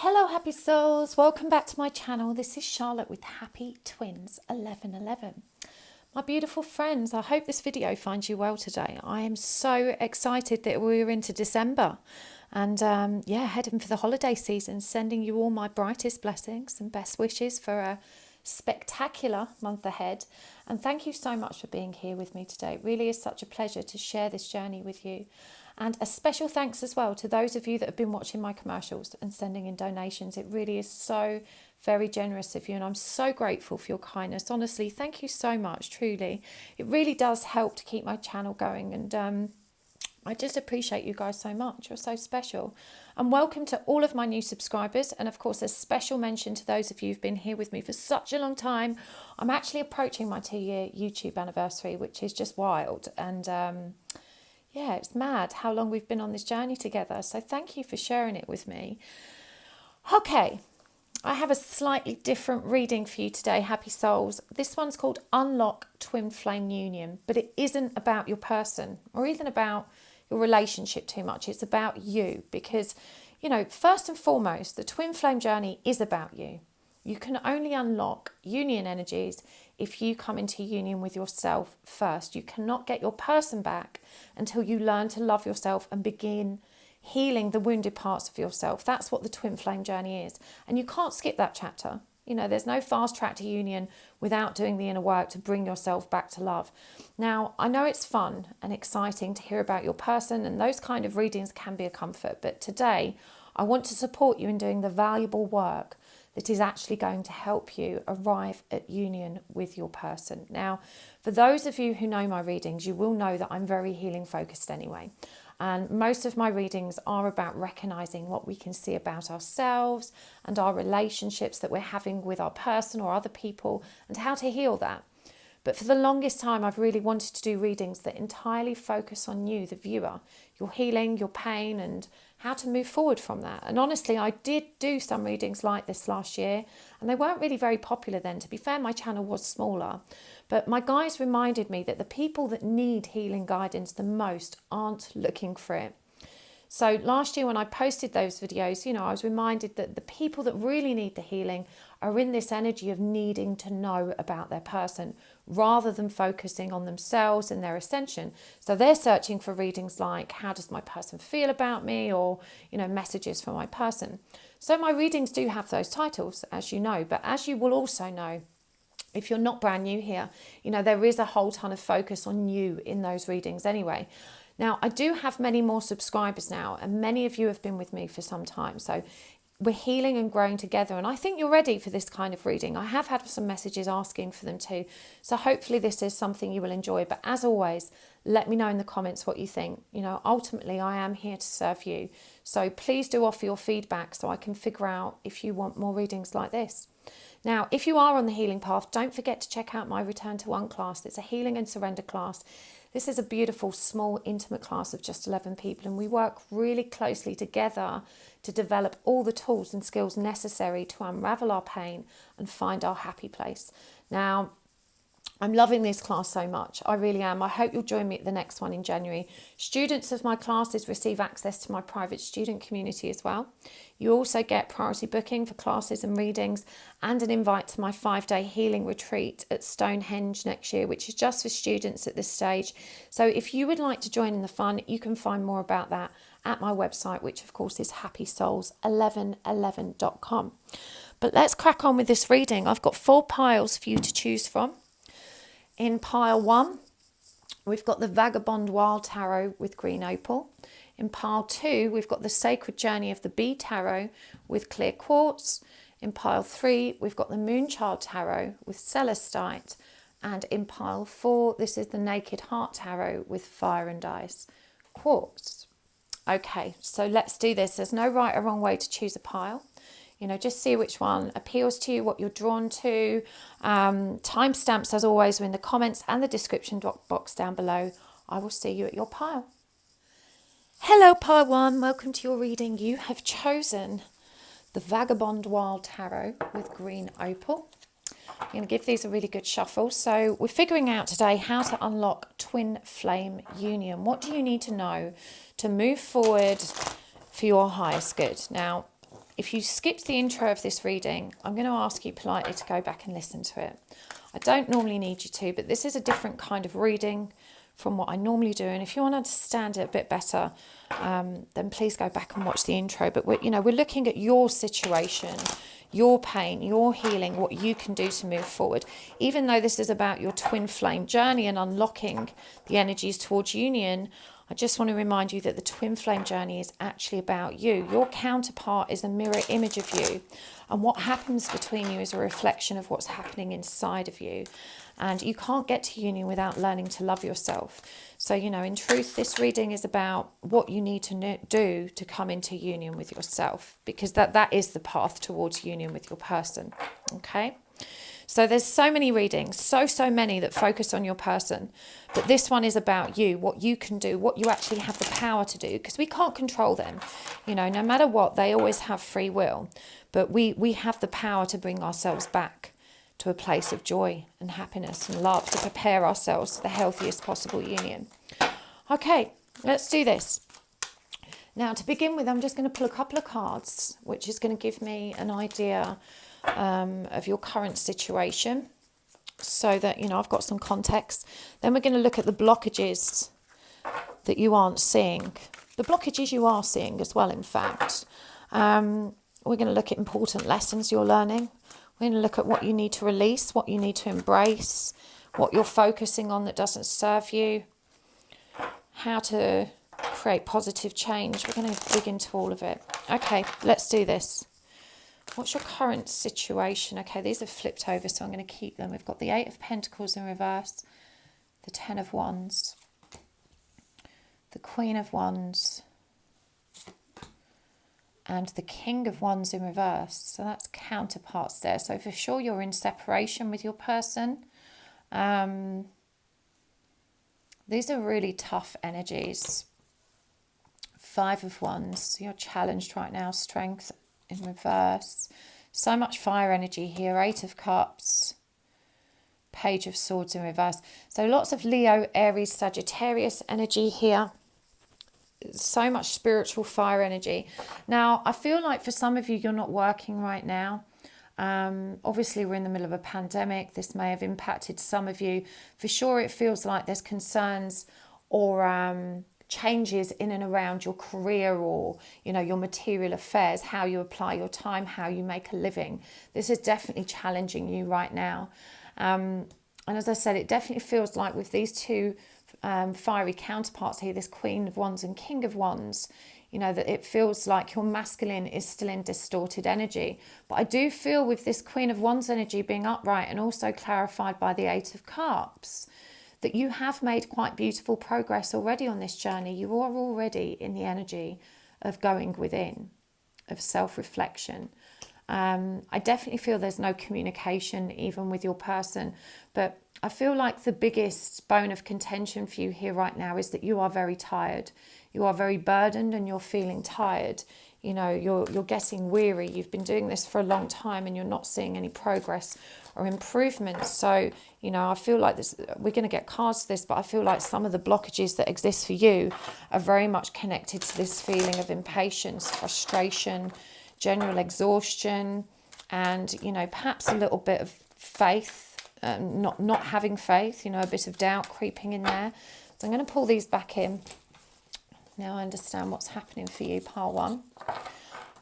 Hello happy souls, welcome back to my channel. This is Charlotte with Happy Twins 1111. My beautiful friends, I hope this video finds you well today. I am so excited that we're into December and heading for the holiday season, sending you all my brightest blessings and best wishes for a spectacular month ahead. And thank you so much for being here with me today. It really is such a pleasure to share this journey with you. And a special thanks as well to those of you that have been watching my commercials and sending in donations. It really is so very generous of you, and I'm so grateful for your kindness. Honestly, thank you so much, truly. It really does help to keep my channel going, and I just appreciate you guys so much. You're so special. And welcome to all of my new subscribers, and of course a special mention to those of you who've been here with me for such a long time. I'm actually approaching my 2-year YouTube anniversary, which is just wild, and yeah, it's mad how long we've been on this journey together. So thank you for sharing it with me. Okay, I have a slightly different reading for you today, happy souls. This one's called Unlock Twin Flame Union, but it isn't about your person or even about your relationship too much. It's about you because, you know, first and foremost, the twin flame journey is about you. You can only unlock union energies if you come into union with yourself first. You cannot get your person back until you learn to love yourself and begin healing the wounded parts of yourself. That's what the twin flame journey is. And you can't skip that chapter. You know, there's no fast track to union without doing the inner work to bring yourself back to love. Now, I know it's fun and exciting to hear about your person, and those kind of readings can be a comfort. But today, I want to support you in doing the valuable work that is actually going to help you arrive at union with your person. Now, for those of you who know my readings, you will know that I'm very healing focused anyway. And most of my readings are about recognizing what we can see about ourselves and our relationships that we're having with our person or other people and how to heal that. But for the longest time, I've really wanted to do readings that entirely focus on you, the viewer, your healing, your pain, and how to move forward from that. And honestly, I did do some readings like this last year, and they weren't really very popular then. To be fair, my channel was smaller. But my guys reminded me that the people that need healing guidance the most aren't looking for it. So last year when I posted those videos, you know, I was reminded that the people that really need the healing are in this energy of needing to know about their person rather than focusing on themselves and their ascension. So they're searching for readings like, how does my person feel about me? Or, you know, messages for my person. So my readings do have those titles, as you know, but as you will also know, if you're not brand new here, you know, there is a whole ton of focus on you in those readings anyway. Now, I do have many more subscribers now, and many of you have been with me for some time. So we're healing and growing together, and I think you're ready for this kind of reading. I have had some messages asking for them too. So hopefully this is something you will enjoy. But as always, let me know in the comments what you think. You know, ultimately, I am here to serve you. So please do offer your feedback so I can figure out if you want more readings like this. Now, if you are on the healing path, don't forget to check out my Return to One class. It's a healing and surrender class. This is a beautiful, small, intimate class of just 11 people, and we work really closely together to develop all the tools and skills necessary to unravel our pain and find our happy place. Now, I'm loving this class so much. I really am. I hope you'll join me at the next one in January. Students of my classes receive access to my private student community as well. You also get priority booking for classes and readings and an invite to my 5-day healing retreat at Stonehenge next year, which is just for students at this stage. So if you would like to join in the fun, you can find more about that at my website, which of course is happysouls1111.com. But let's crack on with this reading. I've got 4 piles for you to choose from. In pile 1, we've got the Vagabond Wild Tarot with green opal. In pile 2, we've got the Sacred Journey of the Bee Tarot with clear quartz. In pile 3, we've got the Moonchild Tarot with celestite. And in pile 4, this is the Naked Heart Tarot with fire and ice quartz. Okay, so let's do this. There's no right or wrong way to choose a pile. You know, just see which one appeals to you, what you're drawn to. Timestamps, as always, are in the comments and the description box down below. I will see you at your pile. Hello, pile 1. Welcome to your reading. You have chosen the Vagabond Wild Tarot with green opal. I'm going to give these a really good shuffle. So we're figuring out today how to unlock twin flame union. What do you need to know to move forward for your highest good? Now, if you skipped the intro of this reading, I'm going to ask you politely to go back and listen to it. I don't normally need you to, but this is a different kind of reading from what I normally do. And if you want to understand it a bit better, then please go back and watch the intro. But we're looking at your situation, your pain, your healing, what you can do to move forward. Even though this is about your twin flame journey and unlocking the energies towards union, I just want to remind you that the twin flame journey is actually about you. Your counterpart is a mirror image of you. And what happens between you is a reflection of what's happening inside of you. And you can't get to union without learning to love yourself. So, in truth, this reading is about what you need to do to come into union with yourself. Because that is the path towards union with your person. Okay? So there's so many readings, so many that focus on your person. But this one is about you, what you can do, what you actually have the power to do. Because we can't control them. No matter what, they always have free will. But we have the power to bring ourselves back to a place of joy and happiness and love, to prepare ourselves for the healthiest possible union. Okay, let's do this. Now, to begin with, I'm just going to pull a couple of cards, which is going to give me an idea of your current situation, so that I've got some context. Then we're going to look at the blockages that you aren't seeing, the blockages you are seeing as well, in fact. We're going to look at important lessons you're learning. We're going to look at what you need to release, what you need to embrace, what you're focusing on that doesn't serve you, how to create positive change. We're going to dig into all of it. Okay, let's do this. What's your current situation? Okay, these are flipped over, so I'm going to keep them. We've got the 8 of Pentacles in reverse, the 10 of Wands, the Queen of Wands, and the King of Wands in reverse. So that's counterparts there. So for sure you're in separation with your person. These are really tough energies. 5 of Wands, you're challenged right now, strength in reverse. So much fire energy here. 8 of Cups, Page of Swords in reverse. So lots of Leo, Aries, Sagittarius energy here. So much spiritual fire energy. Now, I feel like for some of you, you're not working right now. Obviously, we're in the middle of a pandemic. This may have impacted some of you. For sure, it feels like there's concerns or changes in and around your career or, your material affairs, how you apply your time, how you make a living. This is definitely challenging you right now. And as I said, it definitely feels like with these two fiery counterparts here, this Queen of Wands and King of Wands, that it feels like your masculine is still in distorted energy. But I do feel with this Queen of Wands energy being upright and also clarified by the 8 of Cups, that you have made quite beautiful progress already on this journey. You are already in the energy of going within, of self-reflection. I definitely feel there's no communication even with your person, but I feel like the biggest bone of contention for you here right now is that you are very tired. You are very burdened and you're feeling tired. You're getting weary. You've been doing this for a long time and you're not seeing any progress or improvement. So, I feel like this, we're going to get cards to this, but I feel like some of the blockages that exist for you are very much connected to this feeling of impatience, frustration, general exhaustion, and, perhaps a little bit of faith. Not having faith, a bit of doubt creeping in there. So I'm going to pull these back in. Now I understand what's happening for you, pile 1.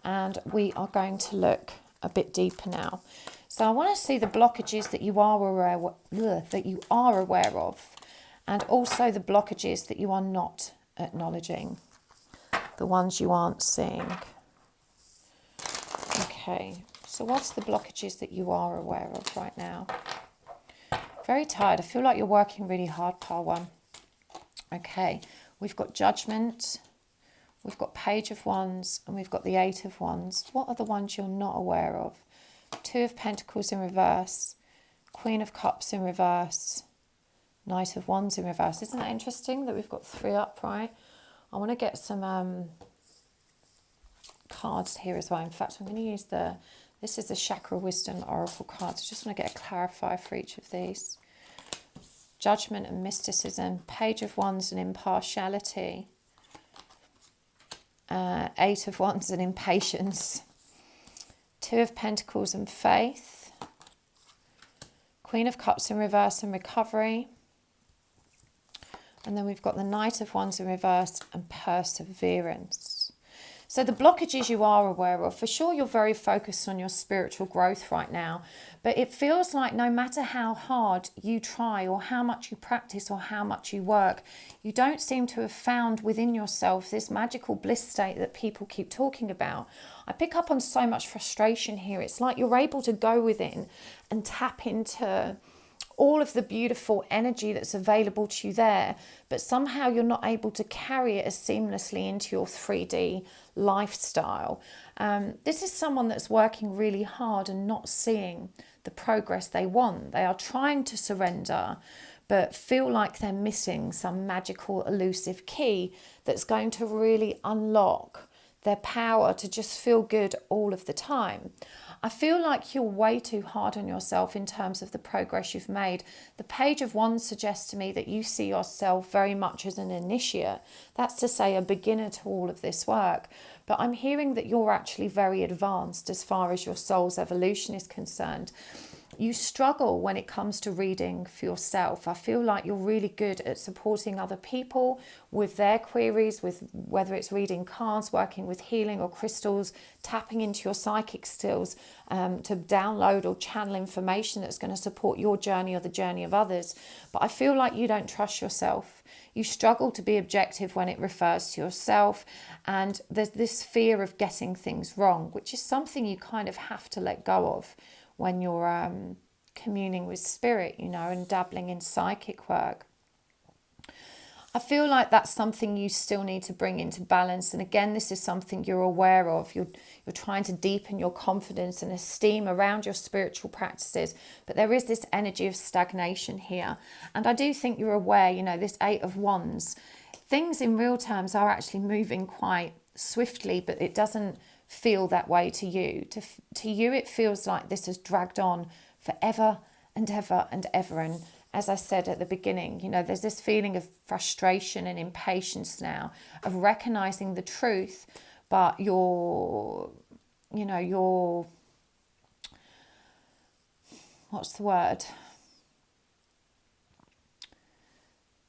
And we are going to look a bit deeper now. So I want to see the blockages that you are aware of, and also the blockages that you are not acknowledging, the ones you aren't seeing. Okay, so what's the blockages that you are aware of right now? Very tired. I feel like you're working really hard, pile 1. Okay, we've got Judgment, we've got Page of Wands, and we've got the 8 of Wands. What are the ones you're not aware of? 2 of Pentacles in reverse, Queen of Cups in reverse, Knight of Wands in reverse. Isn't that interesting that we've got 3 upright? I want to get some cards here as well. In fact, I'm going to use this is the Chakra Wisdom Oracle cards. I just want to get a clarifier for each of these. Judgment and Mysticism, Page of Wands and Impartiality, 8 of Wands and Impatience, Two of Pentacles and faith. Queen of Cups in reverse and recovery. And then we've got the Knight of Wands in reverse and perseverance. So the blockages you are aware of, for sure you're very focused on your spiritual growth right now, but it feels like no matter how hard you try or how much you practice or how much you work, you don't seem to have found within yourself this magical bliss state that people keep talking about. I pick up on so much frustration here. It's like you're able to go within and tap into all of the beautiful energy that's available to you there, but somehow you're not able to carry it as seamlessly into your 3D lifestyle. This is someone that's working really hard and not seeing the progress they want. They are trying to surrender, but feel like they're missing some magical elusive key that's going to really unlock their power to just feel good all of the time. I feel like you're way too hard on yourself in terms of the progress you've made. The Page of Wands suggests to me that you see yourself very much as an initiate. That's to say a beginner to all of this work. But I'm hearing that you're actually very advanced as far as your soul's evolution is concerned. You struggle when it comes to reading for yourself. I feel like you're really good at supporting other people with their queries, with whether it's reading cards, working with healing or crystals, tapping into your psychic skills to download or channel information that's going to support your journey or the journey of others. But I feel like you don't trust yourself. You struggle to be objective when it refers to yourself, and there's this fear of getting things wrong, which is something you kind of have to let go of when you're communing with spirit, you know, and dabbling in psychic work. I feel like that's something you still need to bring into balance. And again, this is something you're aware of. You're trying to deepen your confidence and esteem around your spiritual practices. But there is this energy of stagnation here. And I do think you're aware, you know, this Eight of Wands, things in real terms are actually moving quite swiftly, but it doesn't feel that way to you. To you, it feels like this has dragged on forever and ever and ever. And as I said at the beginning, you know, there's this feeling of frustration and impatience now of recognizing the truth, but your what's the word?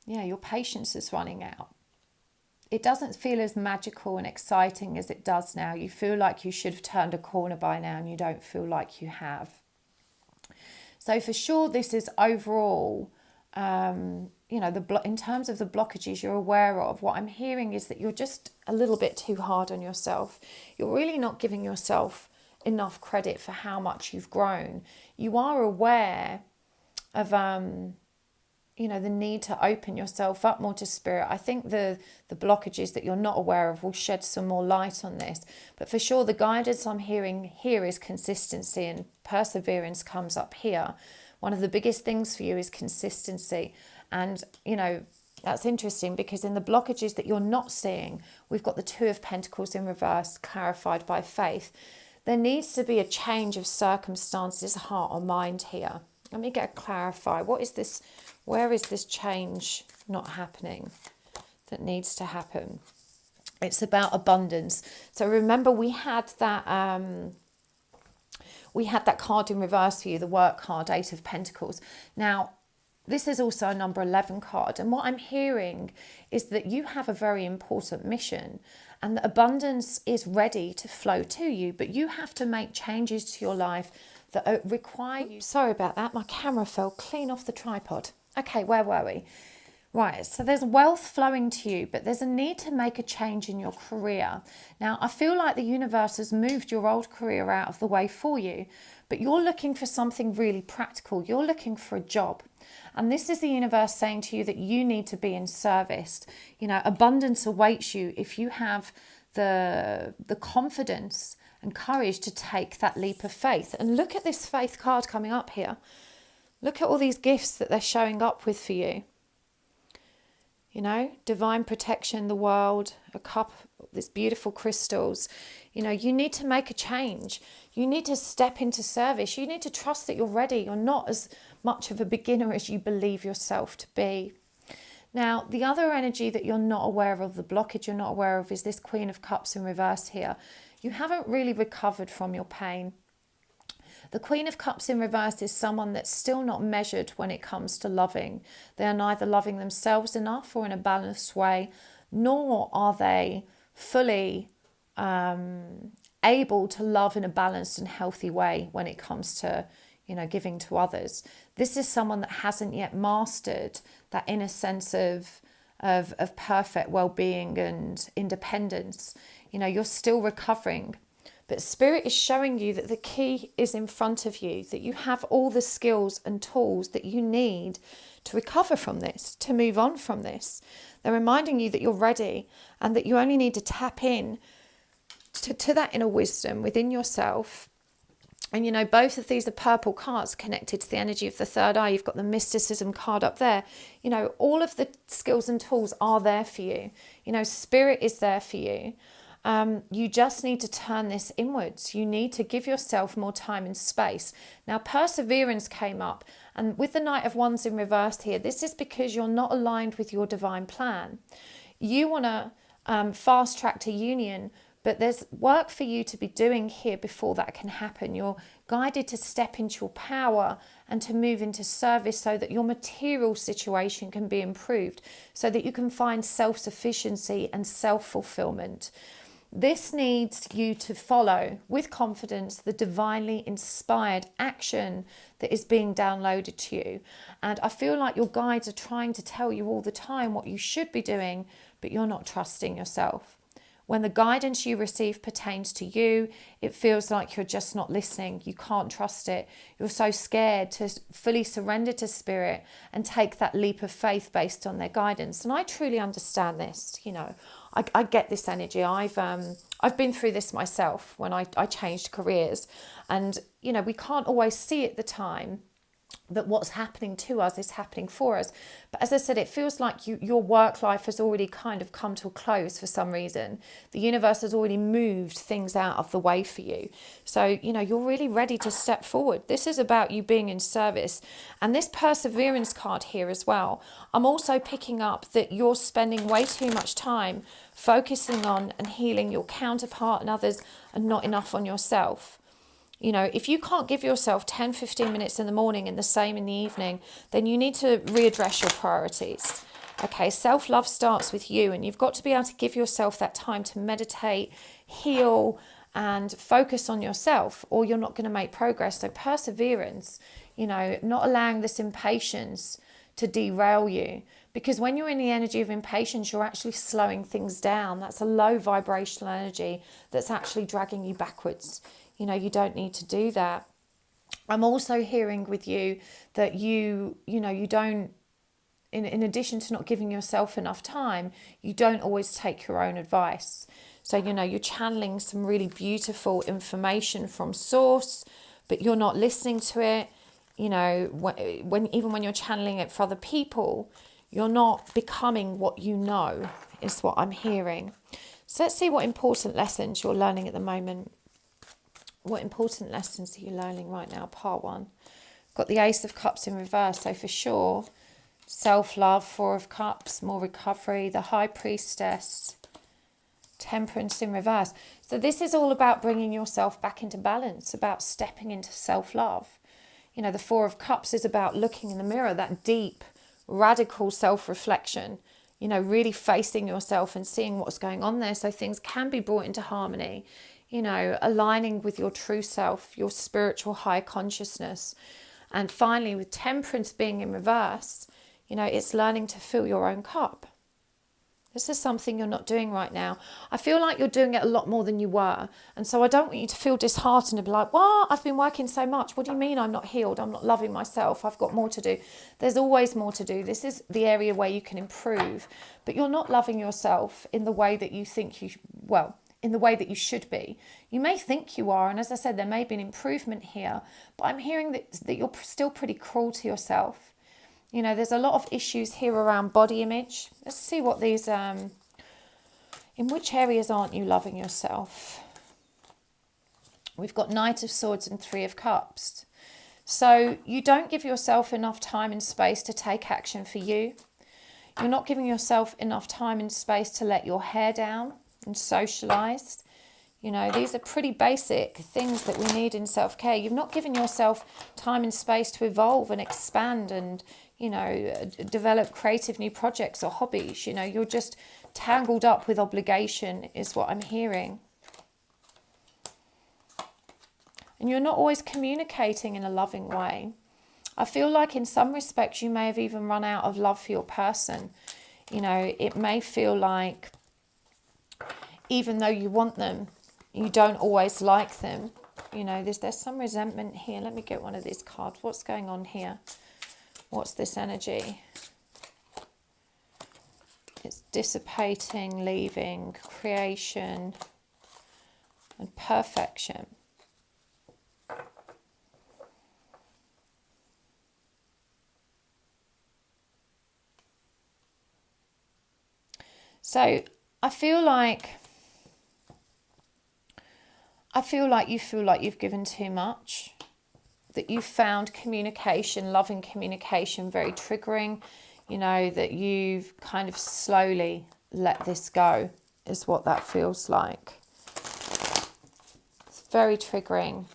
Yeah, your patience is running out. It doesn't feel as magical and exciting as it does now. You feel like you should have turned a corner by now and you don't feel like you have. So for sure, this is overall, in terms of the blockages you're aware of, what I'm hearing is that you're just a little bit too hard on yourself. You're really not giving yourself enough credit for how much you've grown. You are aware of the need to open yourself up more to spirit. I think the blockages that you're not aware of will shed some more light on this. But for sure, the guidance I'm hearing here is consistency, and perseverance comes up here. One of the biggest things for you is consistency. And, you know, that's interesting because in the blockages that you're not seeing, we've got the Two of Pentacles in reverse, clarified by faith. There needs to be a change of circumstances, heart or mind here. Let me get clarify. What is this? Where is this change not happening that needs to happen? It's about abundance. So remember, we had that card in reverse for you, the work card, Eight of Pentacles. Now, this is also a number 11 card. And what I'm hearing is that you have a very important mission and that abundance is ready to flow to you, but you have to make changes to your life that require you. Sorry about that. My camera fell clean off the tripod. Okay, where were we? Right, so there's wealth flowing to you, but there's a need to make a change in your career. Now, I feel like the universe has moved your old career out of the way for you, but you're looking for something really practical. You're looking for a job. And this is the universe saying to you that you need to be in service. You know, abundance awaits you if you have the confidence and courage to take that leap of faith. And look at this faith card coming up here. Look at all these gifts that they're showing up with for you. You know, divine protection, the world, a cup, these beautiful crystals. You know, you need to make a change. You need to step into service. You need to trust that you're ready. You're not as much of a beginner as you believe yourself to be. Now, the other energy that you're not aware of, the blockage you're not aware of, is this Queen of Cups in reverse here. You haven't really recovered from your pain. The Queen of Cups in reverse is someone that's still not measured when it comes to loving. They are neither loving themselves enough or in a balanced way, nor are they fully able to love in a balanced and healthy way when it comes to, giving to others. This is someone that hasn't yet mastered that inner sense of perfect well-being and independence. You're still recovering. But Spirit is showing you that the key is in front of you, that you have all the skills and tools that you need to recover from this, to move on from this. They're reminding you that you're ready and that you only need to tap in to that inner wisdom within yourself. And both of these are purple cards connected to the energy of the third eye. You've got the mysticism card up there. All of the skills and tools are there for you. Spirit is there for you. You just need to turn this inwards. You need to give yourself more time and space. Now, perseverance came up, and with the Knight of Wands in reverse here, this is because you're not aligned with your divine plan. You want to fast track to union, but there's work for you to be doing here before that can happen. You're guided to step into your power and to move into service so that your material situation can be improved, so that you can find self-sufficiency and self-fulfillment. This needs you to follow with confidence the divinely inspired action that is being downloaded to you. And I feel like your guides are trying to tell you all the time what you should be doing, but you're not trusting yourself. When the guidance you receive pertains to you, it feels like you're just not listening. You can't trust it. You're so scared to fully surrender to Spirit and take that leap of faith based on their guidance. And I truly understand this. I get this energy. I've been through this myself when I changed careers, and we can't always see at the time that what's happening to us is happening for us. But as I said, it feels like your work life has already kind of come to a close for some reason. The universe has already moved things out of the way for you. So, you're really ready to step forward. This is about you being in service. And this perseverance card here as well, I'm also picking up that you're spending way too much time focusing on and healing your counterpart and others and not enough on yourself. If you can't give yourself 10, 15 minutes in the morning and the same in the evening, then you need to readdress your priorities. Okay, self-love starts with you, and you've got to be able to give yourself that time to meditate, heal, and focus on yourself, or you're not going to make progress. So perseverance, not allowing this impatience to derail you. Because when you're in the energy of impatience, you're actually slowing things down. That's a low vibrational energy that's actually dragging you backwards. You don't need to do that. I'm also hearing with you that you don't, in addition to not giving yourself enough time, you don't always take your own advice. So, you're channeling some really beautiful information from source, but you're not listening to it. Even when you're channeling it for other people, you're not becoming what you know, is what I'm hearing. So let's see what important lessons you're learning at the moment. What important lessons are you learning right now? Part 1. Got the Ace of Cups in reverse. So for sure, self-love, 4 of Cups, more recovery, the High Priestess, Temperance in reverse. So this is all about bringing yourself back into balance, about stepping into self-love. The 4 of Cups is about looking in the mirror, that deep, radical self-reflection, really facing yourself and seeing what's going on there so things can be brought into harmony. Aligning with your true self, your spiritual high consciousness. And finally, with Temperance being in reverse, it's learning to fill your own cup. This is something you're not doing right now. I feel like you're doing it a lot more than you were. And so I don't want you to feel disheartened and be like, well, I've been working so much. What do you mean I'm not healed? I'm not loving myself. I've got more to do. There's always more to do. This is the area where you can improve. But you're not loving yourself in the way that you think in the way that you should be. You may think you are, and as I said, there may be an improvement here, but I'm hearing that you're still pretty cruel to yourself. There's a lot of issues here around body image. Let's see what these, in which areas aren't you loving yourself? We've got Knight of Swords and 3 of Cups. So you don't give yourself enough time and space to take action for you. You're not giving yourself enough time and space to let your hair down and socialise. You know, these are pretty basic things that we need in self-care. You've not given yourself time and space to evolve and expand and, you know, develop creative new projects or hobbies. You know, you're just tangled up with obligation is what I'm hearing. And you're not always communicating in a loving way. I feel like in some respects you may have even run out of love for your person. You know, it may feel like even though you want them, you don't always like them. You know, there's some resentment here. Let me get one of these cards. What's going on here? What's this energy? It's dissipating, leaving, creation, and perfection. So I feel like you feel like you've given too much, that you found communication, loving communication, very triggering, you know, that you've kind of slowly let this go is what that feels like. It's very triggering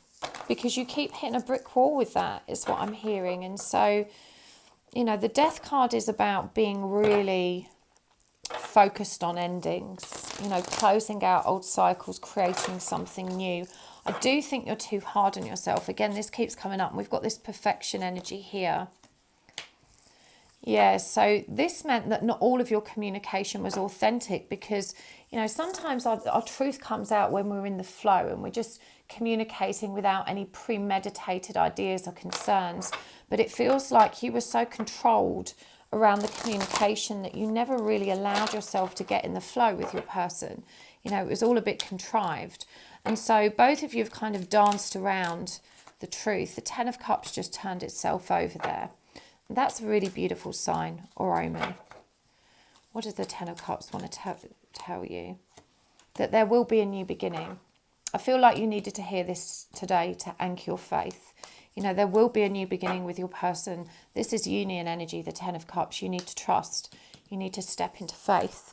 because you keep hitting a brick wall with that is what I'm hearing. And so, you know, the Death card is about being really focused on endings, you know, closing out old cycles, creating something new. I do think you're too hard on yourself. Again, this keeps coming up. We've got this perfection energy here. Yeah, so this meant that not all of your communication was authentic because, you know, sometimes our truth comes out when we're in the flow and we're just communicating without any premeditated ideas or concerns. But it feels like you were so controlled around the communication that you never really allowed yourself to get in the flow with your person. You know, it was all a bit contrived. And so both of you have kind of danced around the truth. The Ten of Cups just turned itself over there. And that's a really beautiful sign or omen. What does the Ten of Cups want to tell you? That there will be a new beginning. I feel like you needed to hear this today to anchor your faith. You know, there will be a new beginning with your person. This is union energy, the Ten of Cups. You need to trust. You need to step into faith.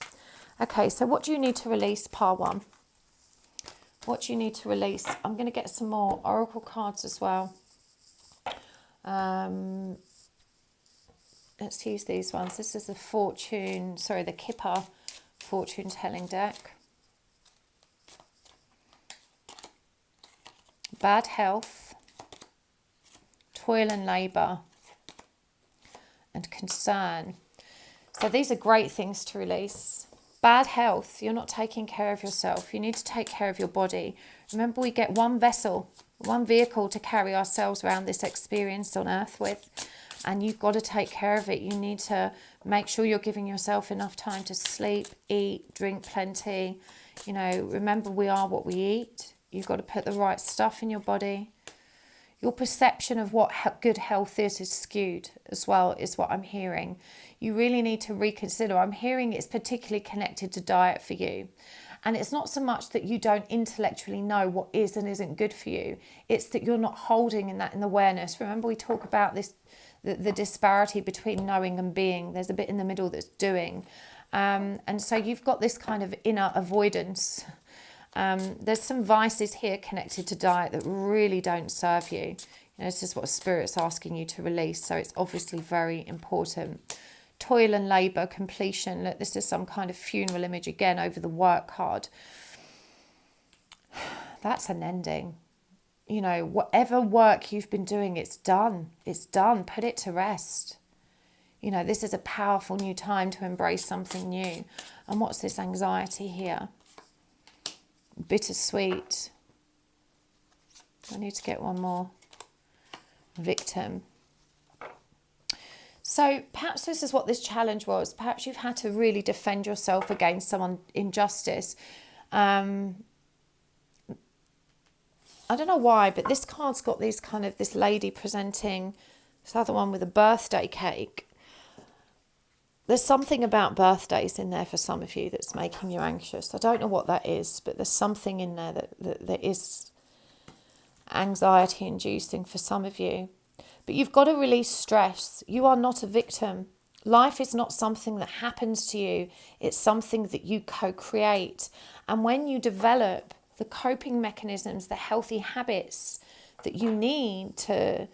Okay, so what do you need to release, Par 1? What do you need to release? I'm going to get some more oracle cards as well. Let's use these ones. This is the the Kipper fortune telling deck. Bad health, toil and labour, and concern. So these are great things to release. Bad health, you're not taking care of yourself. You need to take care of your body. Remember, we get one vessel, one vehicle to carry ourselves around this experience on earth with. And you've got to take care of it. You need to make sure you're giving yourself enough time to sleep, eat, drink plenty. You know, remember, we are what we eat. You've got to put the right stuff in your body. Your perception of what good health is skewed as well, is what I'm hearing. You really need to reconsider. I'm hearing it's particularly connected to diet for you. And it's not so much that you don't intellectually know what is and isn't good for you. It's that you're not holding in that in awareness. Remember, we talk about this, the disparity between knowing and being. There's a bit in the middle that's doing. And so you've got this kind of inner avoidance. There's some vices here connected to diet that really don't serve you. You know, this is what Spirit's asking you to release. So it's obviously very important. Toil and labour, completion. Look, this is some kind of funeral image again over the work card. That's an ending. You know, whatever work you've been doing, it's done. It's done. Put it to rest. You know, this is a powerful new time to embrace something new. And what's this anxiety here? Bittersweet. I need to get one more. Victim. So perhaps this is what this challenge was. Perhaps you've had to really defend yourself against someone's injustice. I don't know why, but this card's got these kind of, this lady presenting this other one with a birthday cake. There's something about birthdays in there for some of you that's making you anxious. I don't know what that is, but there's something in there that is anxiety inducing for some of you. But you've got to release stress. You are not a victim. Life is not something that happens to you. It's something that you co-create. And when you develop the coping mechanisms, the healthy habits that you need to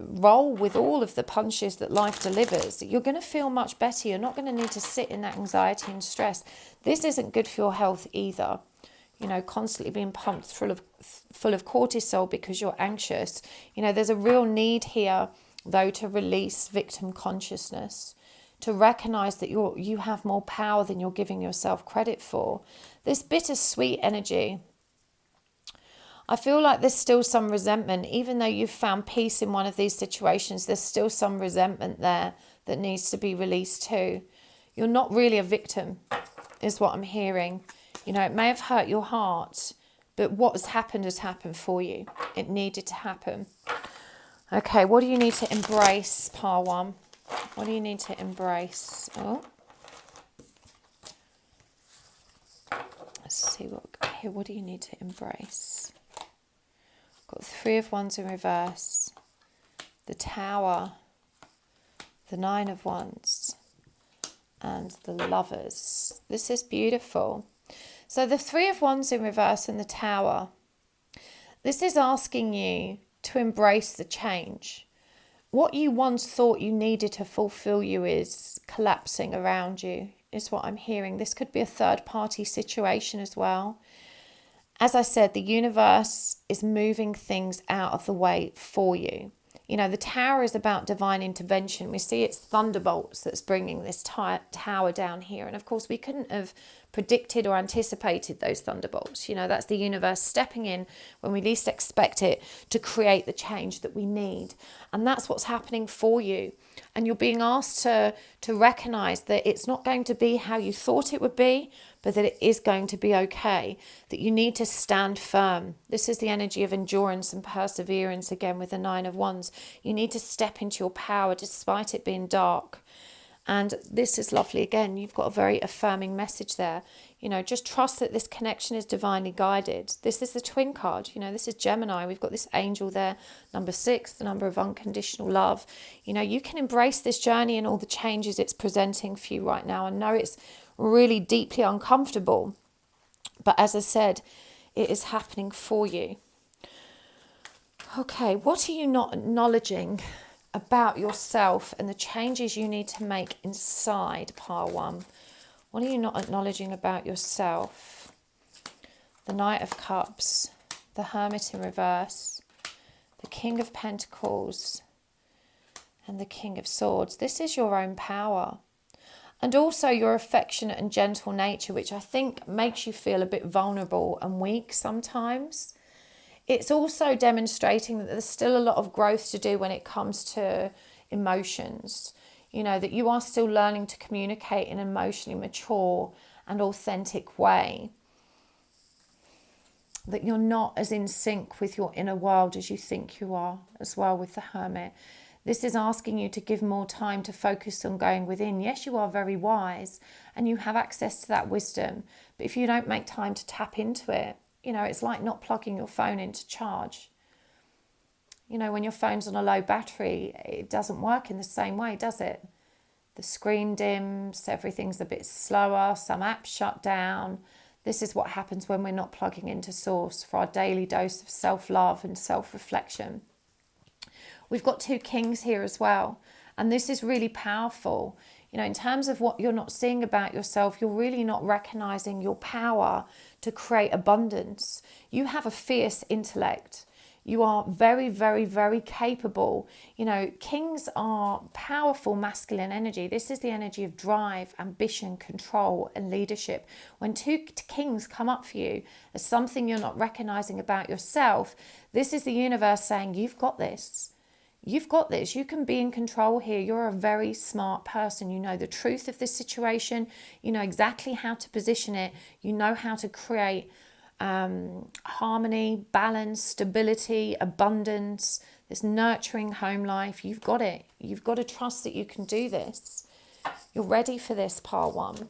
roll with all of the punches that life delivers, you're going to feel much better. You're not going to need to sit in that anxiety and stress. This isn't good for your health either. You know, constantly being pumped full of cortisol because you're anxious. You know, there's a real need here, though, to release victim consciousness, to recognize that you have more power than you're giving yourself credit for. This bittersweet energy, I feel like there's still some resentment. Even though you've found peace in one of these situations, there's still some resentment there that needs to be released too. You're not really a victim, is what I'm hearing. You know, it may have hurt your heart, but what has happened for you. It needed to happen. Okay, what do you need to embrace, Pile 1? What do you need to embrace? Oh. Let's see what we've got here. What do you need to embrace? Got 3 of Wands in reverse, the Tower, the 9 of Wands, and the Lovers. This is beautiful. So the 3 of Wands in reverse and the Tower, this is asking you to embrace the change. What you once thought you needed to fulfill you is collapsing around you, is what I'm hearing. This could be a third-party situation as well. As I said, the universe is moving things out of the way for you. You know, the Tower is about divine intervention. We see it's thunderbolts that's bringing this tower down here. And of course, we couldn't have predicted or anticipated those thunderbolts. You know, that's the universe stepping in when we least expect it to create the change that we need. And that's what's happening for you. And you're being asked to recognize that it's not going to be how you thought it would be, but that it is going to be okay, that you need to stand firm. This is the energy of endurance and perseverance again with the 9 of Wands. You need to step into your power despite it being dark. And this is lovely. Again, you've got a very affirming message there. You know, just trust that this connection is divinely guided. This is the twin card. You know, this is Gemini. We've got this angel there, number 6, the number of unconditional love. You know, you can embrace this journey and all the changes it's presenting for you right now. I know it's really deeply uncomfortable, but as I said, it is happening for you. Okay, what are you not acknowledging about yourself and the changes you need to make inside, Pile 1? What are you not acknowledging about yourself? The Knight of Cups, the Hermit in reverse, the King of Pentacles, and the King of Swords. This is your own power. And also your affectionate and gentle nature, which I think makes you feel a bit vulnerable and weak sometimes. It's also demonstrating that there's still a lot of growth to do when it comes to emotions. You know, that you are still learning to communicate in an emotionally mature and authentic way. That you're not as in sync with your inner world as you think you are as well with the Hermit. This is asking you to give more time to focus on going within. Yes, you are very wise and you have access to that wisdom. But if you don't make time to tap into it, you know, it's like not plugging your phone into charge. You know, when your phone's on a low battery, it doesn't work in the same way, does it? The screen dims, everything's a bit slower, some apps shut down. This is what happens when we're not plugging into source for our daily dose of self-love and self-reflection. We've got 2 kings here as well. And this is really powerful. You know, in terms of what you're not seeing about yourself, you're really not recognizing your power to create abundance. You have a fierce intellect. You are very, very, very capable. You know, kings are powerful masculine energy. This is the energy of drive, ambition, control, and leadership. When 2 kings come up for you as something you're not recognizing about yourself, this is the universe saying, you've got this. You've got this. You can be in control here. You're a very smart person. You know the truth of this situation. You know exactly how to position it. You know how to create harmony, balance, stability, abundance, this nurturing home life. You've got it. You've got to trust that you can do this. You're ready for this, Pile 1.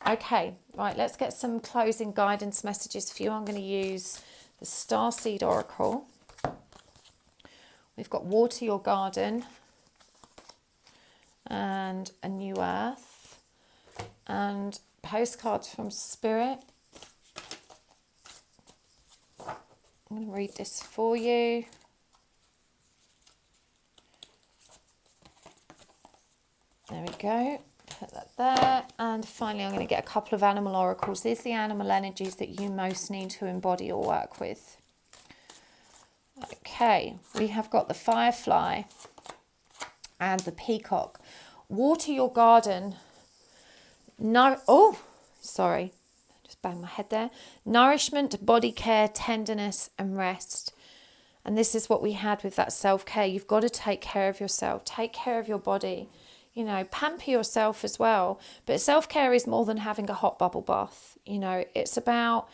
Okay, right, let's get some closing guidance messages for you. I'm going to use the Starseed Oracle. We've got Water Your Garden and A New Earth and postcards from Spirit I'm going to read this for you. There we go. Put that there. And finally, I'm going to get a couple of animal oracles. These are the animal energies that you most need to embody or work with. Okay, we have got the firefly and the peacock. Water your garden. No, oh, sorry. Just banged my head there. Nourishment, body care, tenderness and rest. And this is what we had with that self-care. You've got to take care of yourself. Take care of your body. You know, pamper yourself as well. But self-care is more than having a hot bubble bath. You know, it's about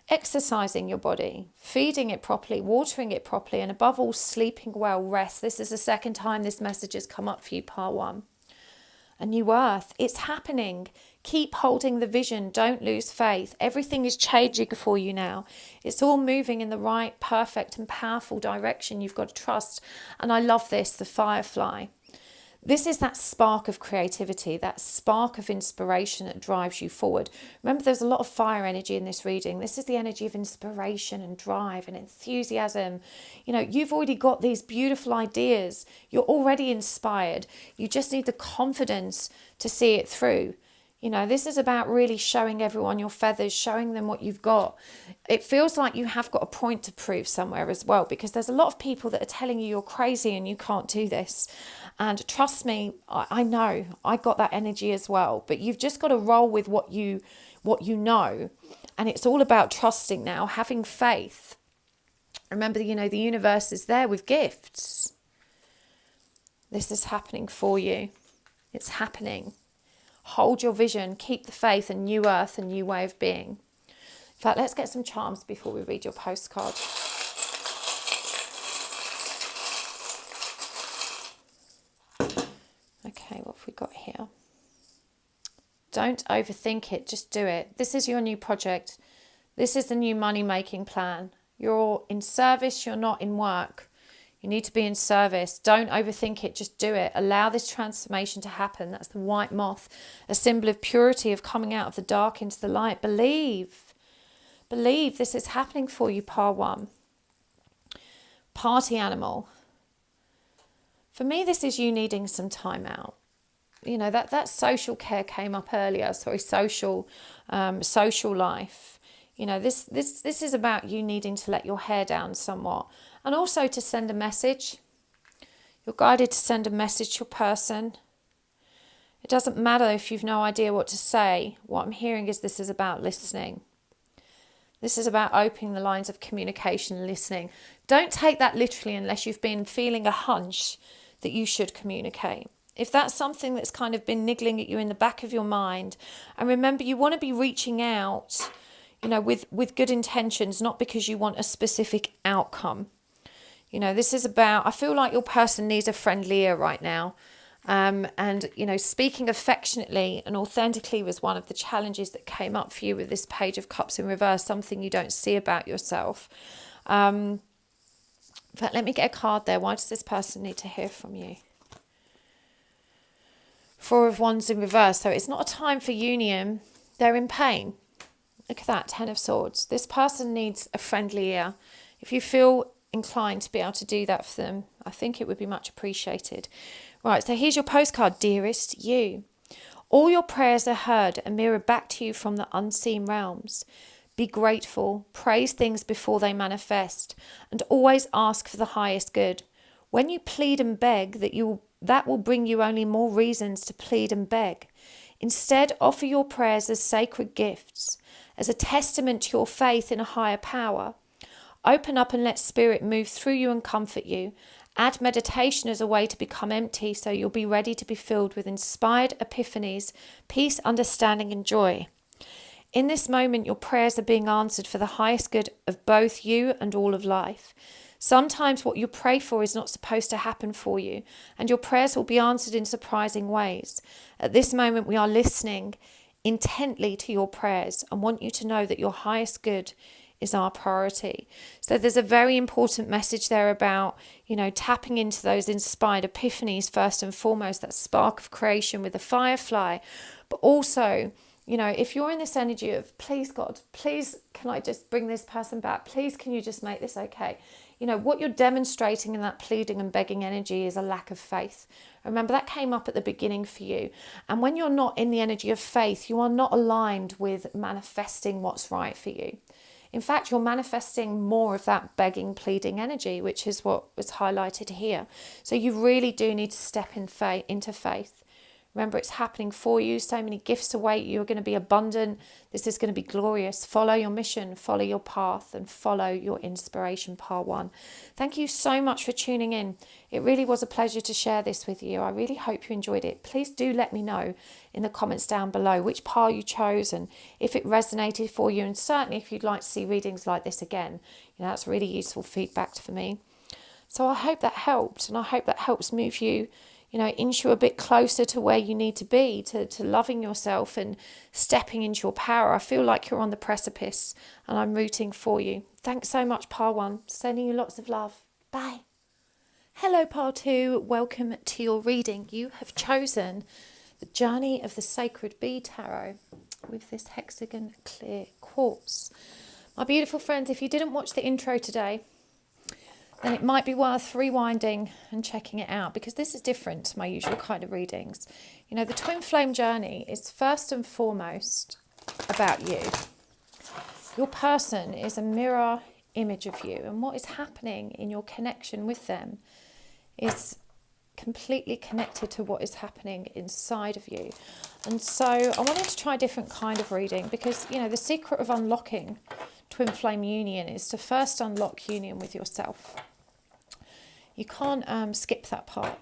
exercising your body, feeding it properly, watering it properly, and above all, sleeping well, rest. This is the second time this message has come up for you, part 1. A new earth. It's happening. Keep holding the vision. Don't lose faith. Everything is changing for you now. It's all moving in the right, perfect and powerful direction. You've got to trust. And I love this, the firefly. This is that spark of creativity, that spark of inspiration that drives you forward. Remember, there's a lot of fire energy in this reading. This is the energy of inspiration and drive and enthusiasm. You know, you've already got these beautiful ideas. You're already inspired. You just need the confidence to see it through. You know, this is about really showing everyone your feathers, showing them what you've got. It feels like you have got a point to prove somewhere as well, because there's a lot of people that are telling you you're crazy and you can't do this. And trust me, I know, I got that energy as well. But you've just got to roll with what you know. And it's all about trusting now, having faith. Remember, you know, the universe is there with gifts. This is happening for you. It's happening. Hold your vision, keep the faith, a new earth, a new way of being. In fact, let's get some charms before we read your postcard. Okay, what have we got here? Don't overthink it, just do it. This is your new project. This is the new money-making plan. You're in service, you're not in work. You need to be in service. Don't overthink it. Just do it. Allow this transformation to happen. That's the white moth, a symbol of purity, of coming out of the dark into the light. Believe. Believe this is happening for you, part 1. Party animal. For me, this is you needing some time out. You know, that social care came up earlier. Sorry, social life. You know, this is about you needing to let your hair down somewhat. And also to send a message. You're guided to send a message to your person. It doesn't matter if you've no idea what to say. What I'm hearing is this is about listening. This is about opening the lines of communication and listening. Don't take that literally unless you've been feeling a hunch that you should communicate. If that's something that's kind of been niggling at you in the back of your mind, and remember, you want to be reaching out, you know, with good intentions, not because you want a specific outcome. You know, this is about, I feel like your person needs a friendly ear right now. And, you know, speaking affectionately and authentically was one of the challenges that came up for you with this Page of Cups in reverse, something you don't see about yourself. In fact, let me get a card there. Why does this person need to hear from you? 4 of Wands in reverse. So it's not a time for union. They're in pain. Look at that, 10 of Swords. This person needs a friendly ear. If you feel inclined to be able to do that for them, I think it would be much appreciated. Right, so here's your postcard, dearest you. All your prayers are heard and mirrored back to you from the unseen realms. Be grateful, praise things before they manifest, and always ask for the highest good. When you plead and beg, that will bring you only more reasons to plead and beg. Instead, offer your prayers as sacred gifts, as a testament to your faith in a higher power. Open up and let spirit move through you and comfort you. Add meditation as a way to become empty so you'll be ready to be filled with inspired epiphanies, peace, understanding and joy. In this moment, your prayers are being answered for the highest good of both you and all of life. Sometimes what you pray for is not supposed to happen for you, and your prayers will be answered in surprising ways. At this moment, we are listening intently to your prayers and want you to know that your highest good is our priority. So there's a very important message there about, you know, tapping into those inspired epiphanies first and foremost, that spark of creation with the firefly, but also, You know, if you're in this energy of, please God, please can I just bring this person back? Please can you just make this okay? You know, what you're demonstrating in that pleading and begging energy is a lack of faith. Remember, that came up at the beginning for you. And when you're not in the energy of faith, you are not aligned with manifesting what's right for you. In fact, you're manifesting more of that begging, pleading energy, which is what was highlighted here. So you really do need to step into faith. Remember, it's happening for you. So many gifts await you. You're going to be abundant. This is going to be glorious. Follow your mission, follow your path, and follow your inspiration, part 1. Thank you so much for tuning in. It really was a pleasure to share this with you. I really hope you enjoyed it. Please do let me know in the comments down below which part you chose and if it resonated for you. And certainly if you'd like to see readings like this again, you know, that's really useful feedback for me. So I hope that helped, and I hope that helps move you, you know, inch you a bit closer to where you need to be, to loving yourself and stepping into your power. I feel like you're on the precipice and I'm rooting for you. Thanks so much, part 1. Sending you lots of love. Bye. Hello, part 2. Welcome to your reading. You have chosen the Journey of the Sacred Bee Tarot with this hexagon clear quartz. My beautiful friends, if you didn't watch the intro today, then it might be worth rewinding and checking it out, because this is different to my usual kind of readings. You know, the twin flame journey is first and foremost about you. Your person is a mirror image of you, and what is happening in your connection with them is completely connected to what is happening inside of you. And so I wanted to try a different kind of reading because, you know, the secret of unlocking twin flame union is to first unlock union with yourself. You can't skip that part.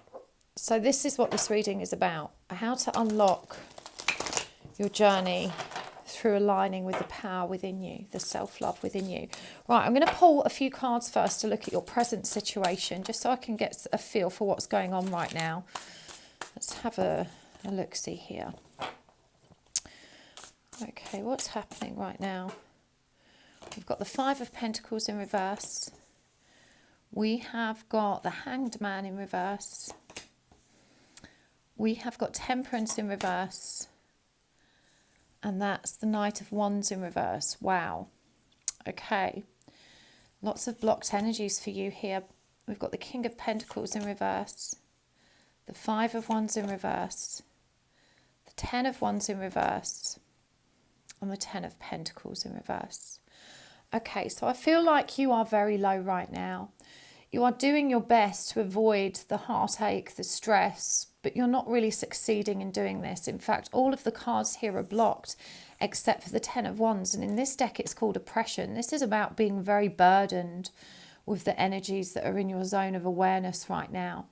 So this is what this reading is about. How to unlock your journey through aligning with the power within you, the self-love within you. Right, I'm going to pull a few cards first to look at your present situation, just so I can get a feel for what's going on right now. Let's have a look-see here. Okay, what's happening right now? We've got the Five of Pentacles in reverse. We have got the Hanged Man in reverse. We have got Temperance in reverse. And that's the Knight of Wands in reverse. Wow. Okay. Lots of blocked energies for you here. We've got the King of Pentacles in reverse. The Five of Wands in reverse. The Ten of Wands in reverse. And the Ten of Pentacles in reverse. Okay, so I feel like you are very low right now. You are doing your best to avoid the heartache, the stress, but you're not really succeeding in doing this. In fact, all of the cards here are blocked except for the Ten of Wands. And in this deck, it's called Oppression. This is about being very burdened with the energies that are in your zone of awareness right now.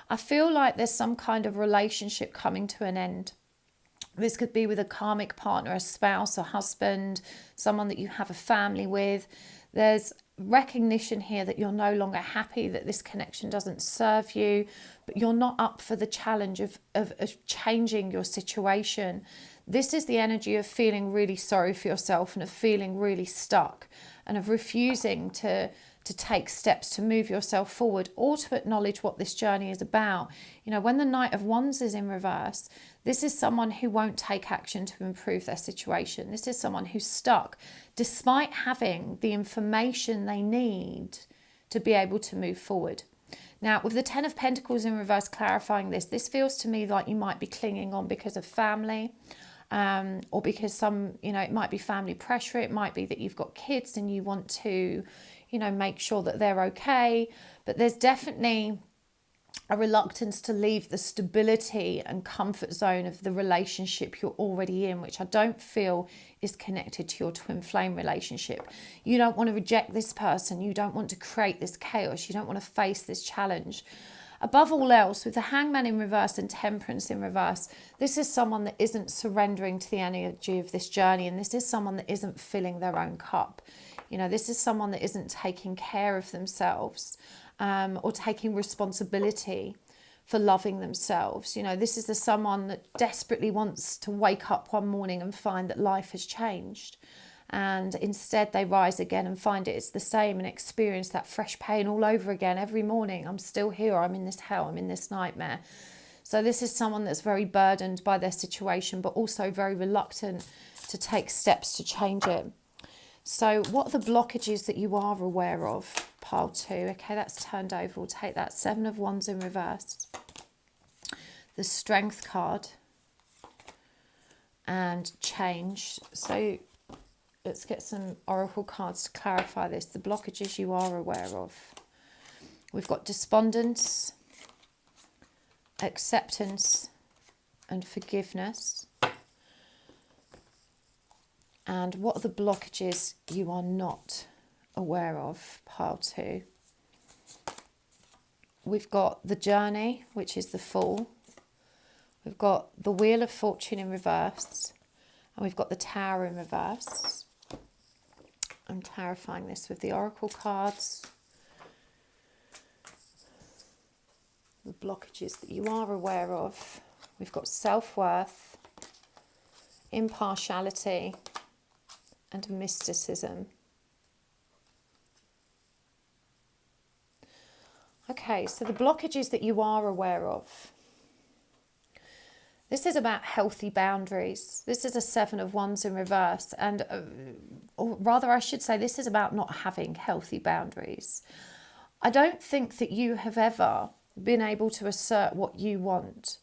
I feel like there's some kind of relationship coming to an end. This could be with a karmic partner, a spouse, a husband, someone that you have a family with. There's recognition here that you're no longer happy, that this connection doesn't serve you, but you're not up for the challenge of changing your situation. This is the energy of feeling really sorry for yourself and of feeling really stuck and of refusing to take steps to move yourself forward or to acknowledge what this journey is about. You know, when the Knight of Wands is in reverse, this is someone who won't take action to improve their situation. This is someone who's stuck despite having the information they need to be able to move forward. Now, with the Ten of Pentacles in reverse clarifying this feels to me like you might be clinging on because of family, or because it might be family pressure. It might be that you've got kids and you want to, make sure that they're okay. But there's definitely a reluctance to leave the stability and comfort zone of the relationship you're already in, which I don't feel is connected to your twin flame relationship. You don't want to reject this person. You don't want to create this chaos. You don't want to face this challenge. Above all else, with the Hangman in reverse and Temperance in reverse, this is someone that isn't surrendering to the energy of this journey, and this is someone that isn't filling their own cup. This is someone that isn't taking care of themselves, or taking responsibility for loving themselves. This is someone that desperately wants to wake up one morning and find that life has changed. And instead they rise again and find it's the same and experience that fresh pain all over again every morning. I'm still here, I'm in this hell, I'm in this nightmare. So this is someone that's very burdened by their situation, but also very reluctant to take steps to change it. So what are the blockages that you are aware of? Pile 2. Okay, that's turned over. We'll take that 7 of Wands in reverse. The Strength card. And change. So let's get some oracle cards to clarify this. The blockages you are aware of. We've got despondence, acceptance, and forgiveness. And what are the blockages you are not aware of? Pile 2. We've got the Journey, which is the Fool. We've got the Wheel of Fortune in reverse. And we've got the Tower in reverse. I'm clarifying this with the oracle cards. The blockages that you are aware of. We've got self-worth, impartiality, and mysticism. Okay, so the blockages that you are aware of. This is about healthy boundaries. This is a 7 of Wands in reverse. And or rather, I should say, this is about not having healthy boundaries. I don't think that you have ever been able to assert what you want.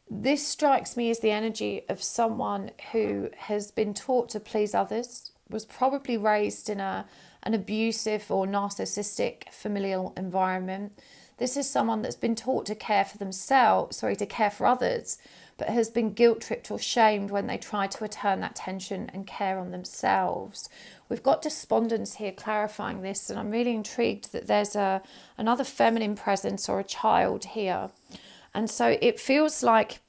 This strikes me as the energy of someone who has been taught to please others, was probably raised in an abusive or narcissistic familial environment. This is someone that's been taught to care for themselves, to care for others, but has been guilt-tripped or shamed when they try to return that attention and care on themselves. We've got despondence here clarifying this, and I'm really intrigued that there's another feminine presence or a child here. And so it feels like,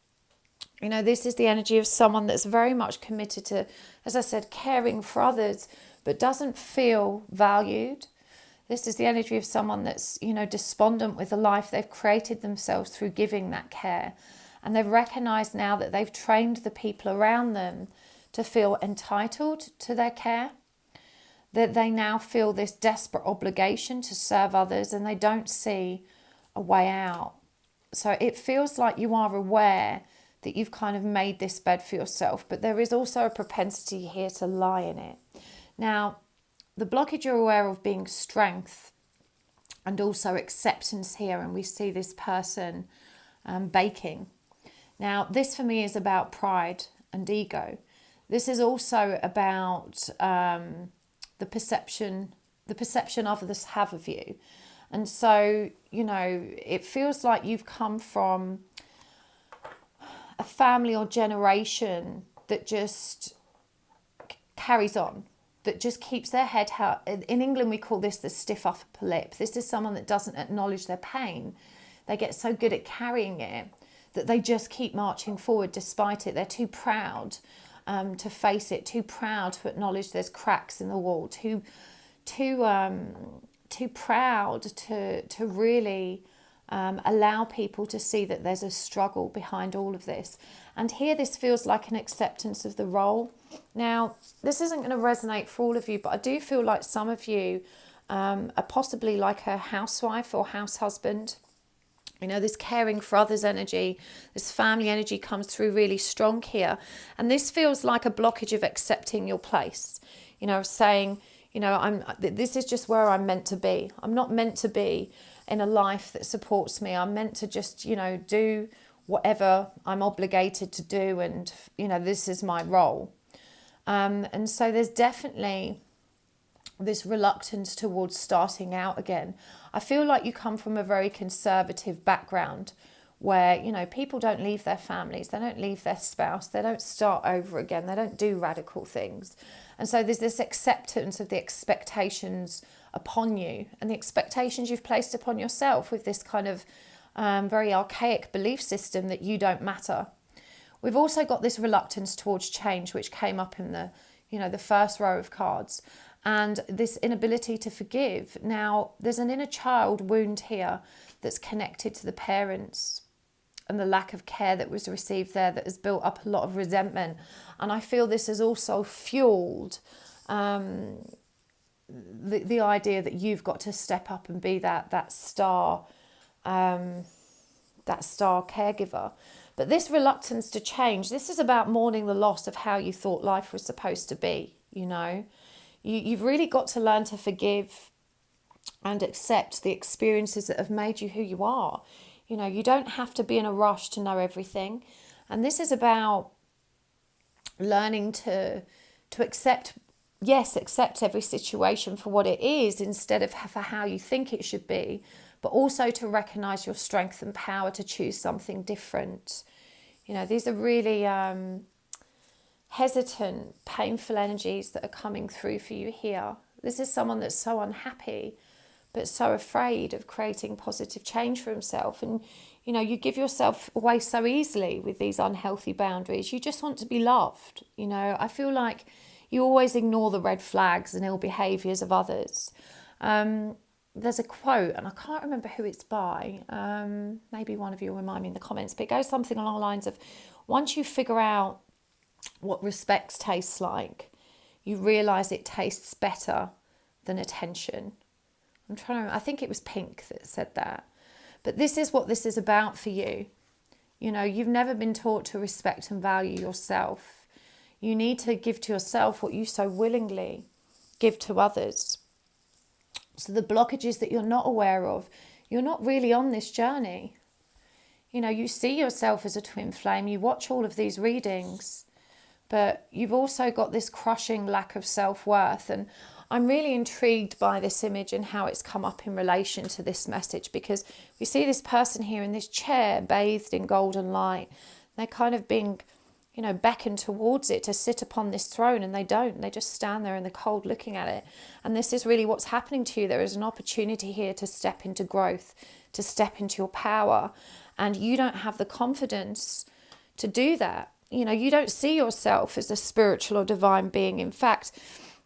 this is the energy of someone that's very much committed to, as I said, caring for others, but doesn't feel valued. This is the energy of someone that's, despondent with the life they've created themselves through giving that care. And they've recognised now that they've trained the people around them to feel entitled to their care, that they now feel this desperate obligation to serve others, and they don't see a way out. So it feels like you are aware that you've kind of made this bed for yourself, but there is also a propensity here to lie in it. Now, the blockage you're aware of being strength and also acceptance here, and we see this person baking. Now, this for me is about pride and ego. This is also about the perception others have of you. And so, it feels like you've come from a family or generation that just carries on, that just keeps their head held. In England, we call this the stiff upper lip. This is someone that doesn't acknowledge their pain. They get so good at carrying it that they just keep marching forward despite it. They're too proud to face it, too proud to acknowledge there's cracks in the wall, too proud to really allow people to see that there's a struggle behind all of this. And here this feels like an acceptance of the role. Now, this isn't going to resonate for all of you, but I do feel like some of you are possibly like a housewife or house husband. This caring for others energy, this family energy comes through really strong here. And this feels like a blockage of accepting your place, of saying, this is just where I'm meant to be. I'm not meant to be in a life that supports me. I'm meant to just, do whatever I'm obligated to do. And, this is my role. And so there's definitely this reluctance towards starting out again. I feel like you come from a very conservative background where, people don't leave their families, they don't leave their spouse, they don't start over again, they don't do radical things. And so there's this acceptance of the expectations upon you and the expectations you've placed upon yourself with this kind of very archaic belief system that you don't matter. We've also got this reluctance towards change, which came up in the first row of cards, and this inability to forgive. Now, there's an inner child wound here that's connected to the parents and the lack of care that was received there that has built up a lot of resentment. And I feel this has also fueled the idea that you've got to step up and be that star that star caregiver. But this reluctance to change, this is about mourning the loss of how you thought life was supposed to be, you know. You've really got to learn to forgive and accept the experiences that have made you who you are. You know, you don't have to be in a rush to know everything. And this is about learning to accept, yes, accept every situation for what it is instead of for how you think it should be, but also to recognize your strength and power to choose something different. You know, these are really hesitant, painful energies that are coming through for you here. This is someone that's so unhappy, but so afraid of creating positive change for himself. And, you know, you give yourself away so easily with these unhealthy boundaries. You just want to be loved. You know, I feel like you always ignore the red flags and ill behaviours of others. There's a quote, and I can't remember who it's by. Maybe one of you will remind me in the comments, but it goes something along the lines of, once you figure out what respect tastes like, you realise it tastes better than attention. I'm trying to remember, I think it was Pink that said that. But this is what this is about for you. You know, you've never been taught to respect and value yourself. You need to give to yourself what you so willingly give to others. So the blockages that you're not aware of, you're not really on this journey. You know, you see yourself as a twin flame, you watch all of these readings, but you've also got this crushing lack of self-worth. And I'm really intrigued by this image and how it's come up in relation to this message, because we see this person here in this chair bathed in golden light. They're kind of being, you know, beckoned towards it to sit upon this throne, and they don't. They just stand there in the cold looking at it. And this is really what's happening to you. There is an opportunity here to step into growth, to step into your power, and you don't have the confidence to do that. You know, you don't see yourself as a spiritual or divine being. In fact,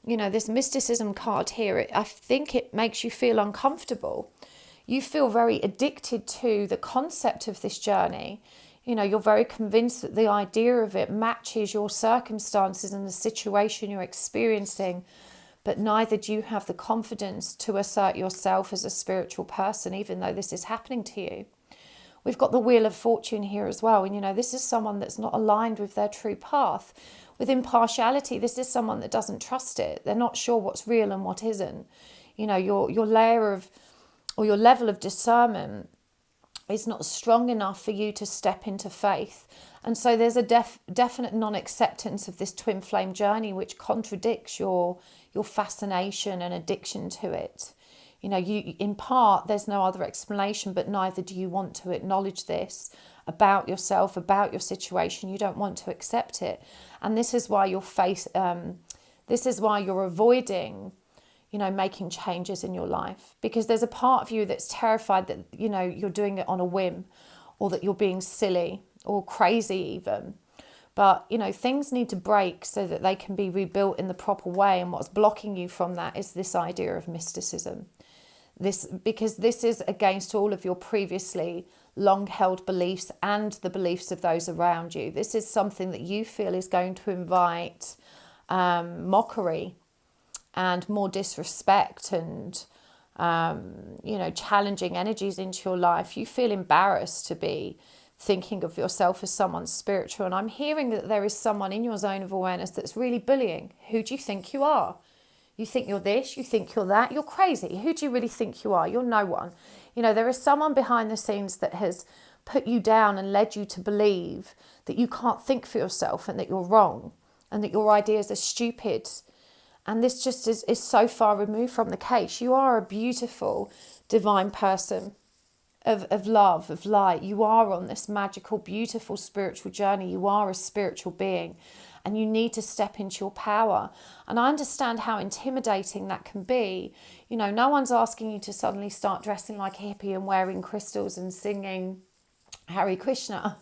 you know, this mysticism card here, I think it makes you feel uncomfortable. You feel very addicted to the concept of this journey. You know, you're very convinced that the idea of it matches your circumstances and the situation you're experiencing, but neither do you have the confidence to assert yourself as a spiritual person, even though this is happening to you. We've got the Wheel of Fortune here as well. And, you know, this is someone that's not aligned with their true path. With impartiality, this is someone that doesn't trust it. They're not sure what's real and what isn't. You know, your layer of, or your level of discernment is not strong enough for you to step into faith. And so there's a definite non-acceptance of this twin flame journey, which contradicts your fascination and addiction to it. You know, you, in part, there's no other explanation, but neither do you want to acknowledge this about yourself, about your situation. You don't want to accept it. And this is why this is why you're avoiding, you know, making changes in your life, because there's a part of you that's terrified that, you know, you're doing it on a whim, or that you're being silly or crazy even. But, you know, things need to break so that they can be rebuilt in the proper way. And what's blocking you from that is this idea of mysticism. Because this is against all of your previously long-held beliefs and the beliefs of those around you. This is something that you feel is going to invite mockery and more disrespect and, you know, challenging energies into your life. You feel embarrassed to be thinking of yourself as someone spiritual. And I'm hearing that there is someone in your zone of awareness that's really bullying. Who do you think you are? You think you're this, you think you're that, you're crazy. Who do you really think you are? You're no one. You know, there is someone behind the scenes that has put you down and led you to believe that you can't think for yourself and that you're wrong and that your ideas are stupid. And this just is so far removed from the case. You are a beautiful, divine person of love, of light. You are on this magical, beautiful spiritual journey. You are a spiritual being. And you need to step into your power. And I understand how intimidating that can be. You know, no one's asking you to suddenly start dressing like a hippie and wearing crystals and singing Hare Krishna.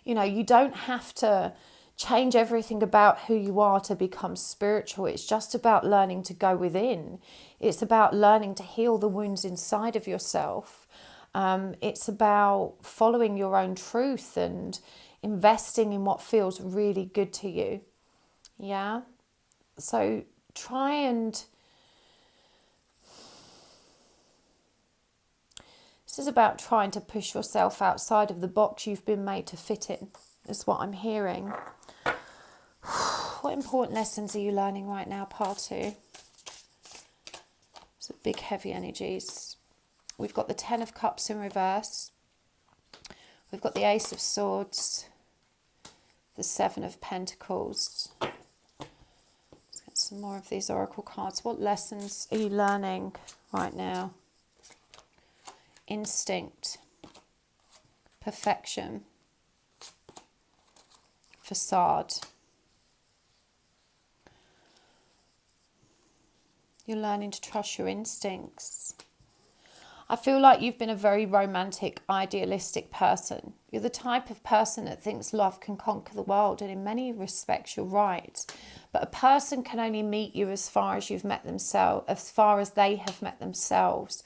You know, you don't have to change everything about who you are to become spiritual. It's just about learning to go within. It's about learning to heal the wounds inside of yourself. It's about following your own truth and investing in what feels really good to you. Yeah, so This is about trying to push yourself outside of the box you've been made to fit in, is what I'm hearing. What important lessons are you learning right now, part 2? Some big heavy energies. We've got the 10 of Cups in reverse. We've got the Ace of Swords. The 7 of Pentacles. Let's get some more of these oracle cards. What lessons are you learning right now? Instinct. Perfection. Facade. You're learning to trust your instincts. I feel like you've been a very romantic, idealistic person. You're the type of person that thinks love can conquer the world, and in many respects you're right. But a person can only meet you as far as you've met themselves, as far as they have met themselves.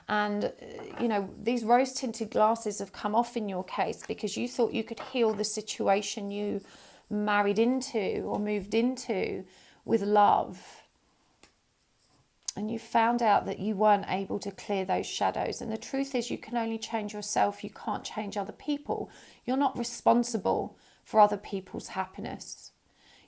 And, you know, these rose-tinted glasses have come off in your case because you thought you could heal the situation you married into or moved into with love. And you found out that you weren't able to clear those shadows. And the truth is, you can only change yourself. You can't change other people. You're not responsible for other people's happiness.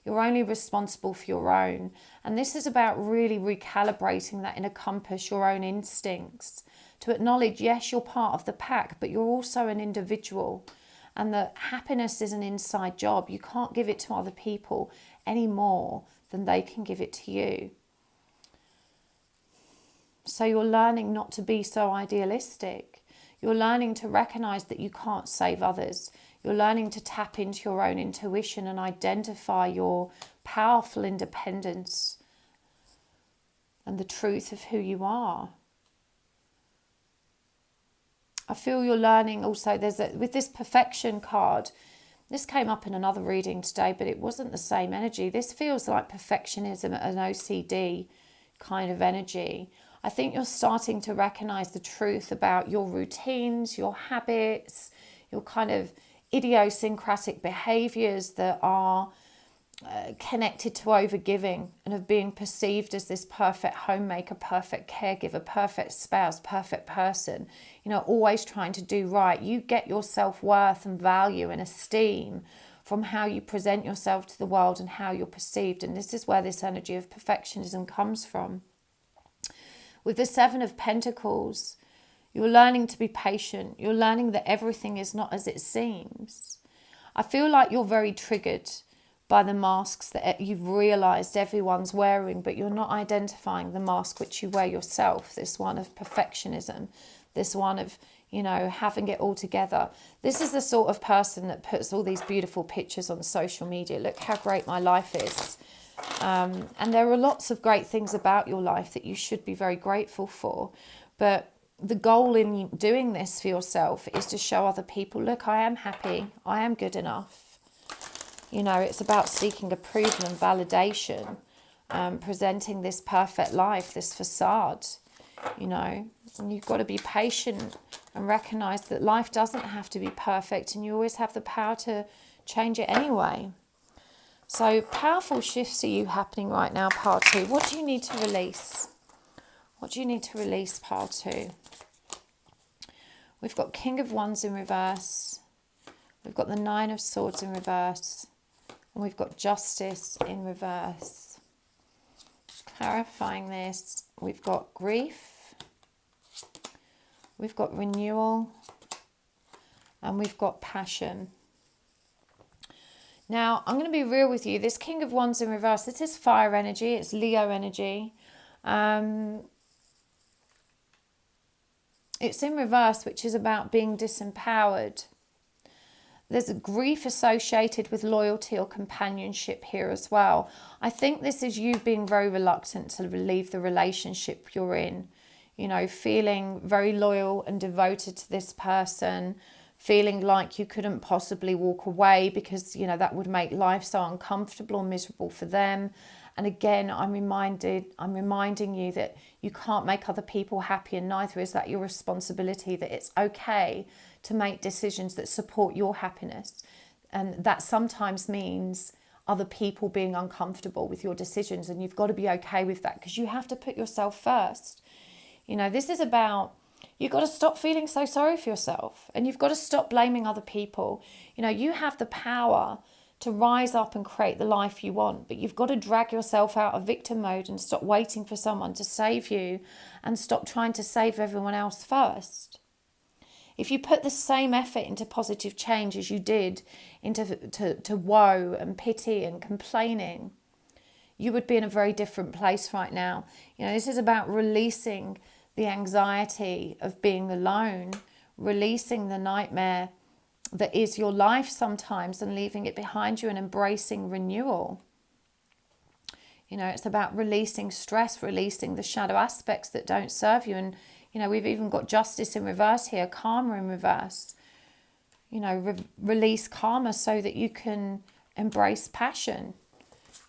You're only responsible for your own. And this is about really recalibrating that inner compass, your own instincts. To acknowledge, yes, you're part of the pack, but you're also an individual. And that happiness is an inside job. You can't give it to other people any more than they can give it to you. So you're learning not to be so idealistic. You're learning to recognize that you can't save others. You're learning to tap into your own intuition and identify your powerful independence and the truth of who you are. I feel you're learning also, with this perfection card, this came up in another reading today, but it wasn't the same energy. This feels like perfectionism, an OCD kind of energy. I think you're starting to recognize the truth about your routines, your habits, your kind of idiosyncratic behaviors that are connected to overgiving and of being perceived as this perfect homemaker, perfect caregiver, perfect spouse, perfect person, you know, always trying to do right. You get your self-worth and value and esteem from how you present yourself to the world and how you're perceived. And this is where this energy of perfectionism comes from. With the 7 of Pentacles, you're learning to be patient. You're learning that everything is not as it seems. I feel like you're very triggered by the masks that you've realised everyone's wearing, but you're not identifying the mask which you wear yourself. This one of perfectionism, this one of, you know, having it all together. This is the sort of person that puts all these beautiful pictures on social media. Look how great my life is. And there are lots of great things about your life that you should be very grateful for. But the goal in doing this for yourself is to show other people, look, I am happy. I am good enough. You know, it's about seeking approval and validation, presenting this perfect life, this facade, you know. And you've got to be patient and recognize that life doesn't have to be perfect and you always have the power to change it anyway. So powerful shifts are you happening right now, part 2. What do you need to release? What do you need to release, part 2? We've got King of Wands in reverse. We've got the 9 of Swords in reverse. And we've got Justice in reverse. Clarifying this, we've got grief. We've got renewal. And we've got passion. Now, I'm going to be real with you. This King of Wands in reverse, this is fire energy. It's Leo energy. It's in reverse, which is about being disempowered. There's a grief associated with loyalty or companionship here as well. I think this is you being very reluctant to leave the relationship you're in. You know, feeling very loyal and devoted to this person. Feeling like you couldn't possibly walk away because, you know, that would make life so uncomfortable or miserable for them. And again, I'm reminding you that you can't make other people happy, and neither is that your responsibility, that it's okay to make decisions that support your happiness. And that sometimes means other people being uncomfortable with your decisions, and you've got to be okay with that because you have to put yourself first. You know, this is about You've got to stop feeling so sorry for yourself, and you've got to stop blaming other people. You know, you have the power to rise up and create the life you want, but you've got to drag yourself out of victim mode and stop waiting for someone to save you and stop trying to save everyone else first. If you put the same effort into positive change as you did into to woe and pity and complaining, you would be in a very different place right now. You know, this is about releasing the anxiety of being alone, releasing the nightmare that is your life sometimes and leaving it behind you and embracing renewal. You know, it's about releasing stress, releasing the shadow aspects that don't serve you. And, you know, we've even got justice in reverse here, karma in reverse. You know, release karma so that you can embrace passion,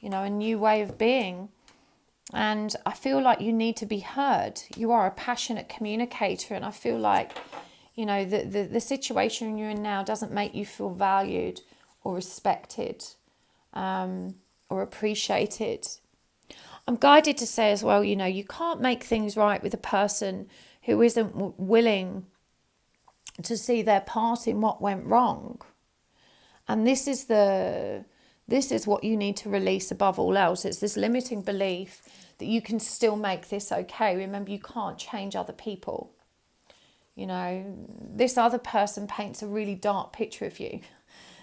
you know, a new way of being. And I feel like you need to be heard. You are a passionate communicator, and I feel like, you know, the situation you're in now doesn't make you feel valued or respected or appreciated. I'm guided to say as well, you know, you can't make things right with a person who isn't willing to see their part in what went wrong. And this is what you need to release above all else. It's this limiting belief that you can still make this okay. Remember, you can't change other people. You know, this other person paints a really dark picture of you.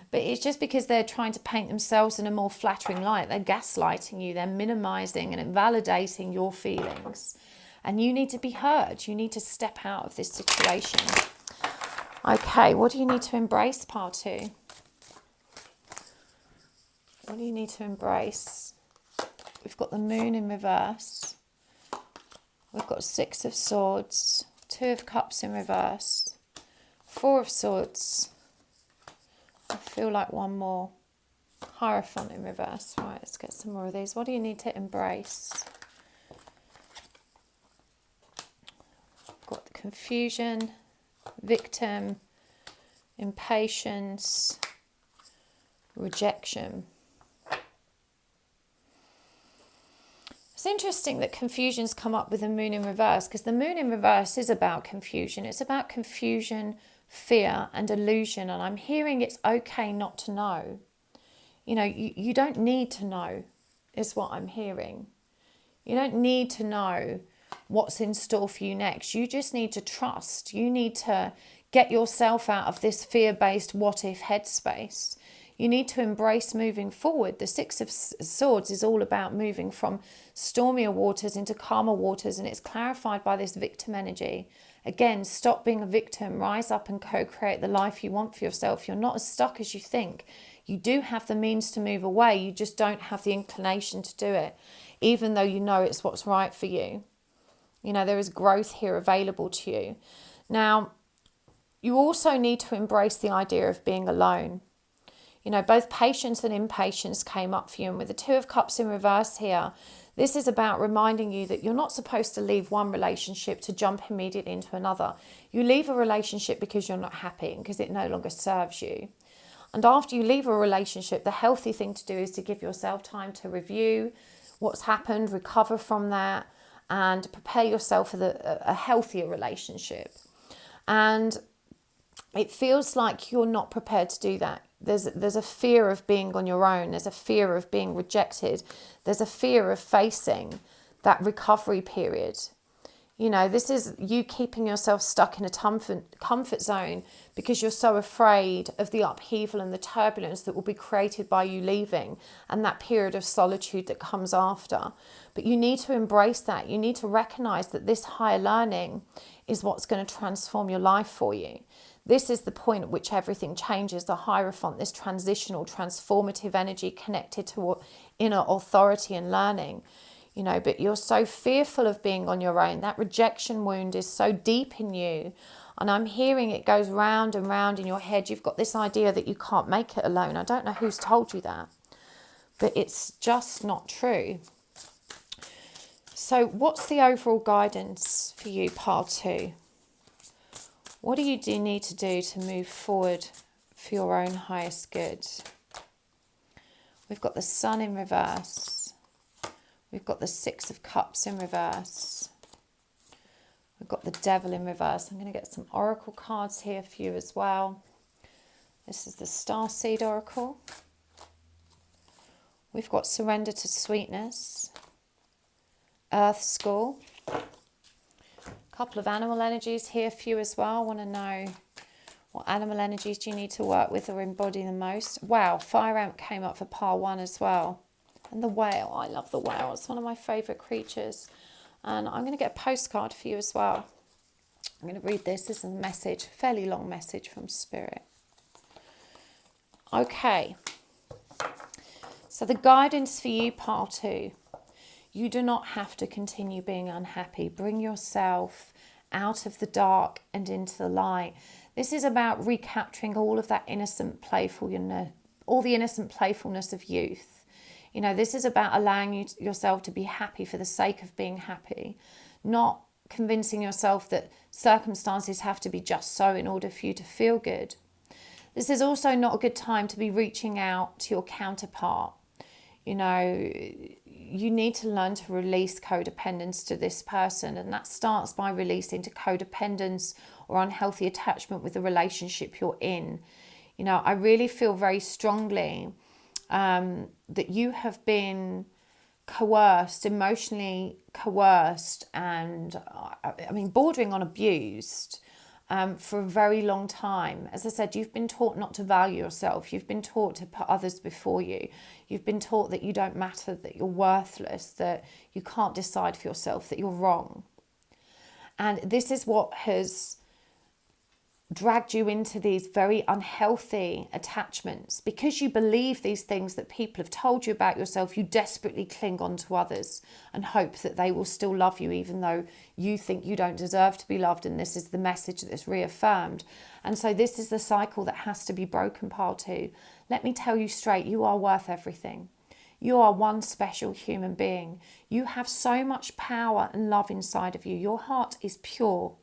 But it's just because they're trying to paint themselves in a more flattering light. They're gaslighting you. They're minimizing and invalidating your feelings. And you need to be heard. You need to step out of this situation. Okay, what do you need to embrace, part 2? What do you need to embrace? We've got the Moon in reverse. We've got 6 of Swords, 2 of Cups in reverse, 4 of Swords. I feel like one more. Hierophant in reverse. Right, let's get some more of these. What do you need to embrace? We've got the confusion, victim, impatience, rejection. It's interesting that confusion's come up with the Moon in reverse, because the Moon in reverse is about confusion. It's about confusion, fear and illusion. And I'm hearing it's okay not to know. You know, you don't need to know, is what I'm hearing. You don't need to know what's in store for you next. You just need to trust. You need to get yourself out of this fear-based what-if headspace. You need to embrace moving forward. The 6 of Swords is all about moving from stormier waters into calmer waters, and it's clarified by this victim energy. Again, stop being a victim, rise up and co-create the life you want for yourself. You're not as stuck as you think. You do have the means to move away, you just don't have the inclination to do it, even though you know it's what's right for you. You know, there is growth here available to you. Now, you also need to embrace the idea of being alone. You know, both patience and impatience came up for you. And with the 2 of Cups in reverse here, this is about reminding you that you're not supposed to leave one relationship to jump immediately into another. You leave a relationship because you're not happy and because it no longer serves you. And after you leave a relationship, the healthy thing to do is to give yourself time to review what's happened, recover from that, and prepare yourself for a healthier relationship. And it feels like you're not prepared to do that. There's a fear of being on your own. There's a fear of being rejected. There's a fear of facing that recovery period. You know, this is you keeping yourself stuck in a comfort zone because you're so afraid of the upheaval and the turbulence that will be created by you leaving and that period of solitude that comes after. But you need to embrace that. You need to recognize that this higher learning is what's going to transform your life for you. This is the point at which everything changes, the Hierophant, this transitional, transformative energy connected to inner authority and learning. You know, but you're so fearful of being on your own. That rejection wound is so deep in you. And I'm hearing it goes round and round in your head. You've got this idea that you can't make it alone. I don't know who's told you that, but it's just not true. So what's the overall guidance for you, part 2? What do you need to do to move forward for your own highest good? We've got the Sun in reverse. We've got the 6 of Cups in reverse. I've got the Devil in reverse. I'm going to get some oracle cards here for you as well. This is the Starseed Oracle. We've got Surrender to Sweetness, Earth School. A couple of animal energies here for you as well. I want to know what animal energies do you need to work with or embody the most. Wow, Fire Ant came up for pile 1 as well. And the whale, I love the whale. It's one of my favourite creatures. And I'm going to get a postcard for you as well. I'm going to read this. This is a message, fairly long message from Spirit. Okay. So the guidance for you, part 2. You do not have to continue being unhappy. Bring yourself out of the dark and into the light. This is about recapturing all of that innocent playfulness, all the innocent playfulness of youth. You know, this is about allowing yourself to be happy for the sake of being happy, not convincing yourself that circumstances have to be just so in order for you to feel good. This is also not a good time to be reaching out to your counterpart. You know, you need to learn to release codependence to this person, and that starts by releasing to codependence or unhealthy attachment with the relationship you're in. You know, I really feel very strongly that you have been coerced, emotionally coerced, and I mean bordering on abused for a very long time. As I said, you've been taught not to value yourself. You've been taught to put others before you. You've been taught that you don't matter, that you're worthless, that you can't decide for yourself, that you're wrong. And this is what has dragged you into these very unhealthy attachments. Because you believe these things that people have told you about yourself, you desperately cling on to others and hope that they will still love you, even though you think you don't deserve to be loved, and this is the message that's reaffirmed. And so this is the cycle that has to be broken, part 2. Let me tell you straight, you are worth everything. You are one special human being. You have so much power and love inside of you. Your heart is pure.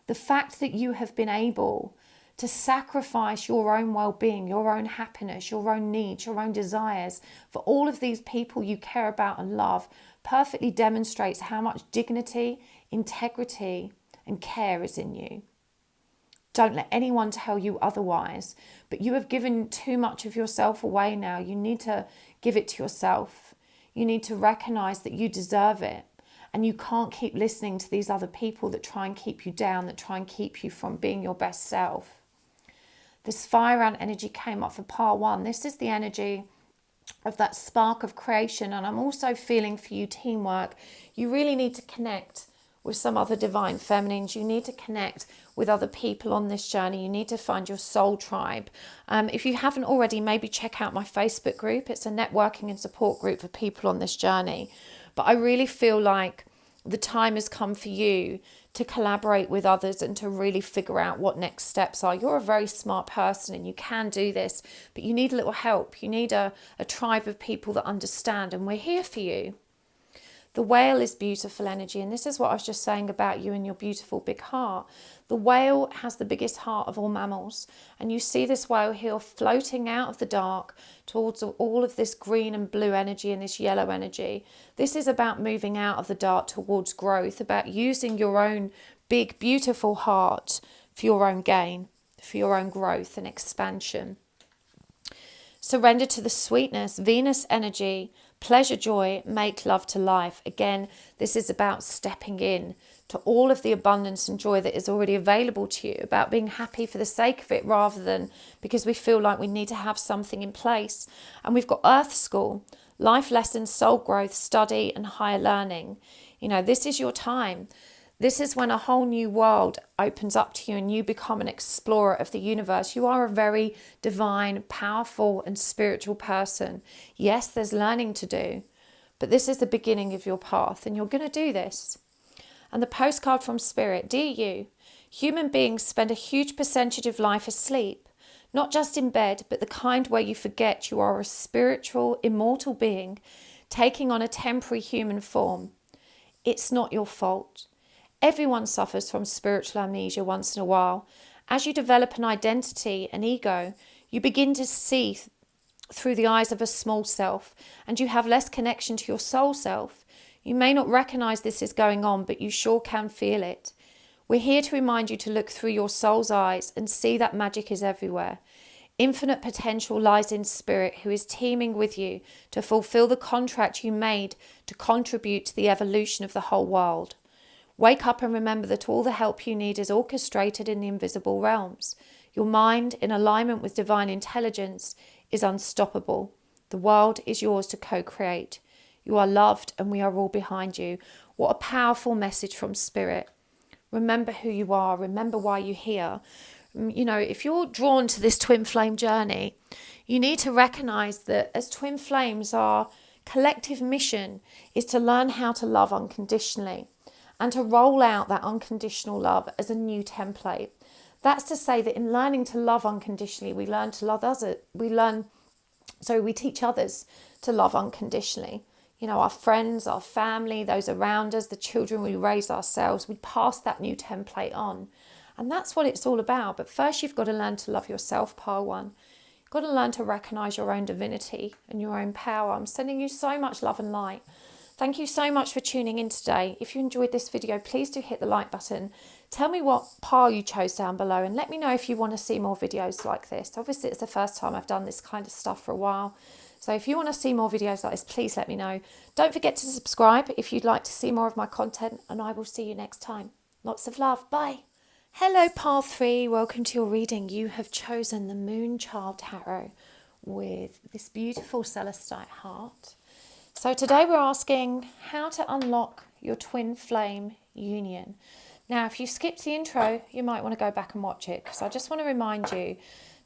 The fact that you have been able to sacrifice your own well-being, your own happiness, your own needs, your own desires for all of these people you care about and love perfectly demonstrates how much dignity, integrity, and care is in you. Don't let anyone tell you otherwise, but you have given too much of yourself away now. You need to give it to yourself. You need to recognize that you deserve it. And you can't keep listening to these other people that try and keep you down, that try and keep you from being your best self. This Fire Ant energy came up for pile 1. This is the energy of that spark of creation. And I'm also feeling for you teamwork. You really need to connect with some other divine feminines. You need to connect with other people on this journey. You need to find your soul tribe. If you haven't already, maybe check out my Facebook group. It's a networking and support group for people on this journey. But I really feel like the time has come for you to collaborate with others and to really figure out what next steps are. You're a very smart person and you can do this, but you need a little help. You need a tribe of people that understand, and we're here for you. The whale is beautiful energy, and this is what I was just saying about you and your beautiful big heart. The whale has the biggest heart of all mammals, and you see this whale here floating out of the dark towards all of this green and blue energy and this yellow energy. This is about moving out of the dark towards growth, about using your own big, beautiful heart for your own gain, for your own growth and expansion. Surrender to the sweetness, Venus energy, pleasure, joy, make love to life. Again, this is about stepping in to all of the abundance and joy that is already available to you, about being happy for the sake of it rather than because we feel like we need to have something in place. And we've got Earth School, life lessons, soul growth, study and higher learning. You know, this is your time. This is when a whole new world opens up to you and you become an explorer of the universe. You are a very divine, powerful and spiritual person. Yes, there's learning to do, but this is the beginning of your path and you're going to do this. And the postcard from Spirit, dear you, human beings spend a huge percentage of life asleep, not just in bed, but the kind where you forget you are a spiritual, immortal being taking on a temporary human form. It's not your fault. Everyone suffers from spiritual amnesia once in a while. As you develop an identity, an ego, you begin to see through the eyes of a small self, and you have less connection to your soul self. You may not recognize this is going on, but you sure can feel it. We're here to remind you to look through your soul's eyes and see that magic is everywhere. Infinite potential lies in spirit, who is teaming with you to fulfill the contract you made to contribute to the evolution of the whole world. Wake up and remember that all the help you need is orchestrated in the invisible realms. Your mind, in alignment with divine intelligence, is unstoppable. The world is yours to co-create. You are loved and we are all behind you. What a powerful message from Spirit. Remember who you are. Remember why you're here. You know, if you're drawn to this twin flame journey, you need to recognize that as twin flames, our collective mission is to learn how to love unconditionally and to roll out that unconditional love as a new template. That's to say that in learning to love unconditionally, we learn to love others. We teach others to love unconditionally. You know, our friends, our family, those around us, the children we raise ourselves, we pass that new template on. And that's what it's all about. But first you've got to learn to love yourself, Pile 1. You've got to learn to recognise your own divinity and your own power. I'm sending you so much love and light. Thank you so much for tuning in today. If you enjoyed this video, please do hit the like button. Tell me what pile you chose down below and let me know if you want to see more videos like this. Obviously, it's the first time I've done this kind of stuff for a while. So if you want to see more videos like this, please let me know. Don't forget to subscribe if you'd like to see more of my content, and I will see you next time. Lots of love. Bye. Hello, Pile 3. Welcome to your reading. You have chosen the Moonchild Tarot with this beautiful celestite heart. So today we're asking how to unlock your twin flame union. Now, if you skipped the intro, you might want to go back and watch it, because I just want to remind you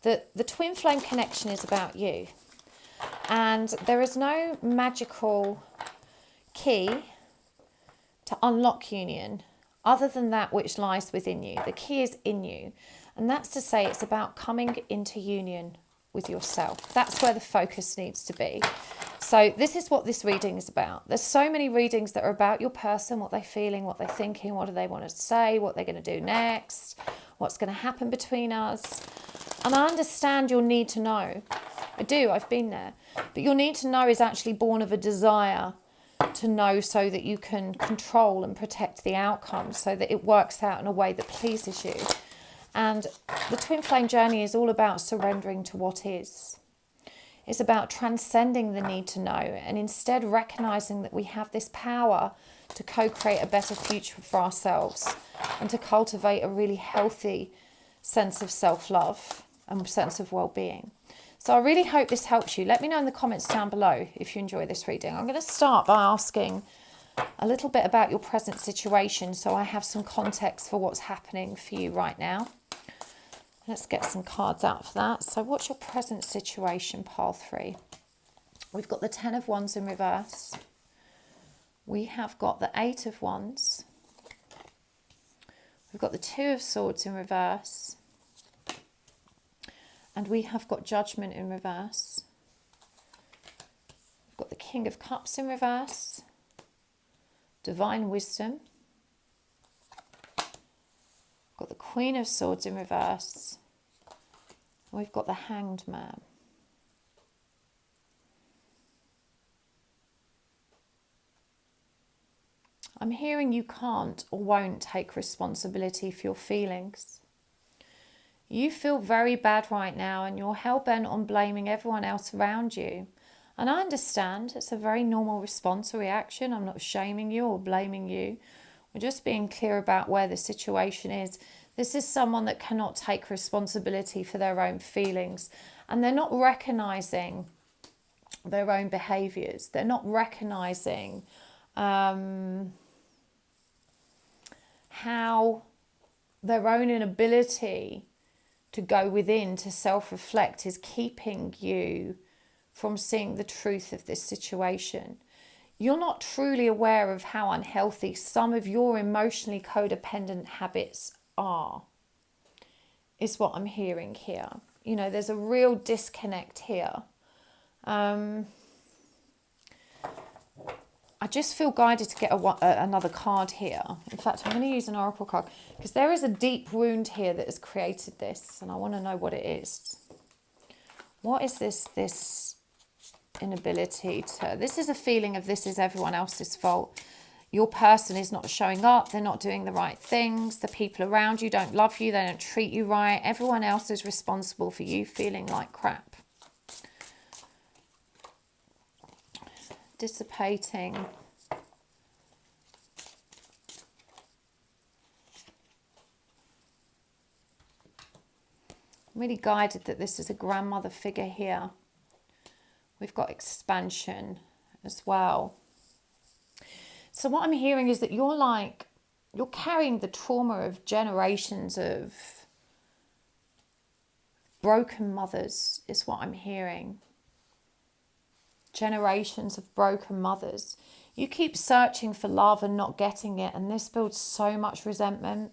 that the twin flame connection is about you. And there is no magical key to unlock union other than that which lies within you. The key is in you. And that's to say it's about coming into union with yourself. That's where the focus needs to be. So this is what this reading is about. There's so many readings that are about your person, what they're feeling, what they're thinking, what do they want to say, what they're going to do next, what's going to happen between us. And I understand your need to know. I do, I've been there. But your need to know is actually born of a desire to know so that you can control and protect the outcome, so that it works out in a way that pleases you. And the twin flame journey is all about surrendering to what is. It's about transcending the need to know and instead recognizing that we have this power to co-create a better future for ourselves and to cultivate a really healthy sense of self-love and sense of well-being. So I really hope this helps you. Let me know in the comments down below if you enjoy this reading. I'm going to start by asking a little bit about your present situation so I have some context for what's happening for you right now. Let's get some cards out for that. So what's your present situation, Pile 3? We've got the 10 of Wands in reverse. We have got the 8 of Wands. We've got the 2 of Swords in reverse. And we have got Judgment in reverse. We've got the King of Cups in reverse. Divine Wisdom. Got the Queen of Swords in reverse. And we've got the Hanged Man. I'm hearing you can't or won't take responsibility for your feelings. You feel very bad right now and you're hell-bent on blaming everyone else around you. And I understand it's a very normal response or reaction. I'm not shaming you or blaming you. We're just being clear about where the situation is. This is someone that cannot take responsibility for their own feelings, and they're not recognizing their own behaviors. They're not recognizing how their own inability to go within, to self-reflect, is keeping you from seeing the truth of this situation. You're not truly aware of how unhealthy some of your emotionally codependent habits are, is what I'm hearing here. You know, there's a real disconnect here. I just feel guided to get another card here. In fact, I'm going to use an oracle card because there is a deep wound here that has created this, and I want to know what it is. What is this inability to... This is a feeling of this is everyone else's fault. your person is not showing up, they're not doing the right things, the people around you don't love you, they don't treat you right, everyone else is responsible for you feeling like crap. Dissipating. I'm really guided that this is a grandmother figure here. We've got expansion as well. So what I'm hearing is that you're carrying the trauma of generations of broken mothers, is what I'm hearing. Generations of broken mothers. You keep searching for love and not getting it, and this builds so much resentment.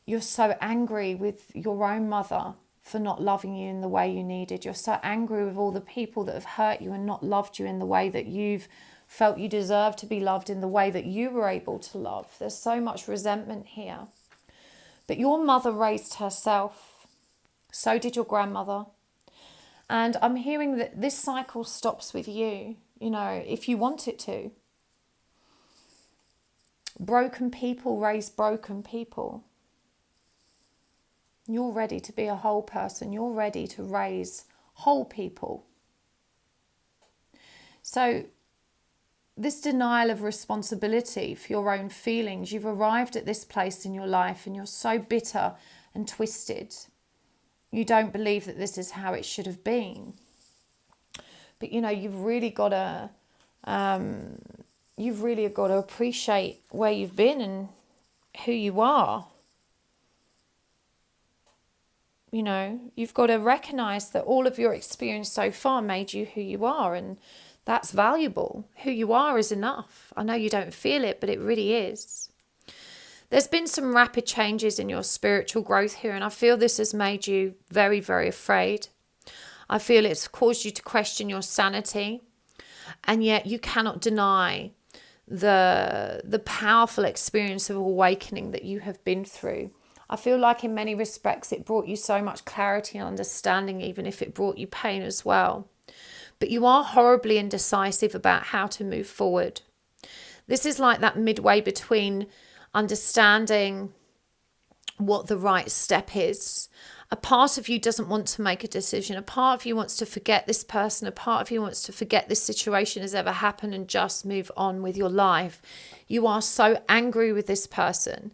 You're so angry with your own mother for not loving you in the way you needed. You're so angry with all the people that have hurt you and not loved you in the way that you've felt you deserve to be loved, in the way that you were able to love. There's so much resentment here. But your mother raised herself. So did your grandmother. And I'm hearing that this cycle stops with you, you know, if you want it to. Broken people raise broken people. You're ready to be a whole person. You're ready to raise whole people. So this denial of responsibility for your own feelings, you've arrived at this place in your life and you're so bitter and twisted. You don't believe that this is how it should have been. But you know, you've really got to appreciate where you've been and who you are. You know, you've got to recognize that all of your experience so far made you who you are, and that's valuable. Who you are is enough. I know you don't feel it, but it really is. There's been some rapid changes in your spiritual growth here, and I feel this has made you very, very afraid. I feel it's caused you to question your sanity, and yet you cannot deny the powerful experience of awakening that you have been through. I feel like in many respects it brought you so much clarity and understanding, even if it brought you pain as well. But you are horribly indecisive about how to move forward. This is like that midway between understanding what the right step is. A part of you doesn't want to make a decision. A part of you wants to forget this person. A part of you wants to forget this situation has ever happened and just move on with your life. You are so angry with this person.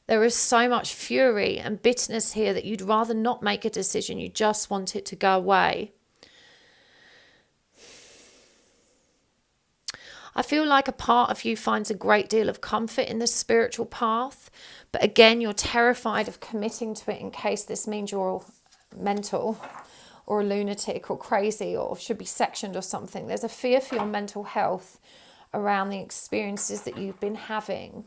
There is so much fury and bitterness here that you'd rather not make a decision. You just want it to go away. I feel like a part of you finds a great deal of comfort in this spiritual path. But again, you're terrified of committing to it in case this means you're mental or a lunatic or crazy or should be sectioned or something. There's a fear for your mental health around the experiences that you've been having,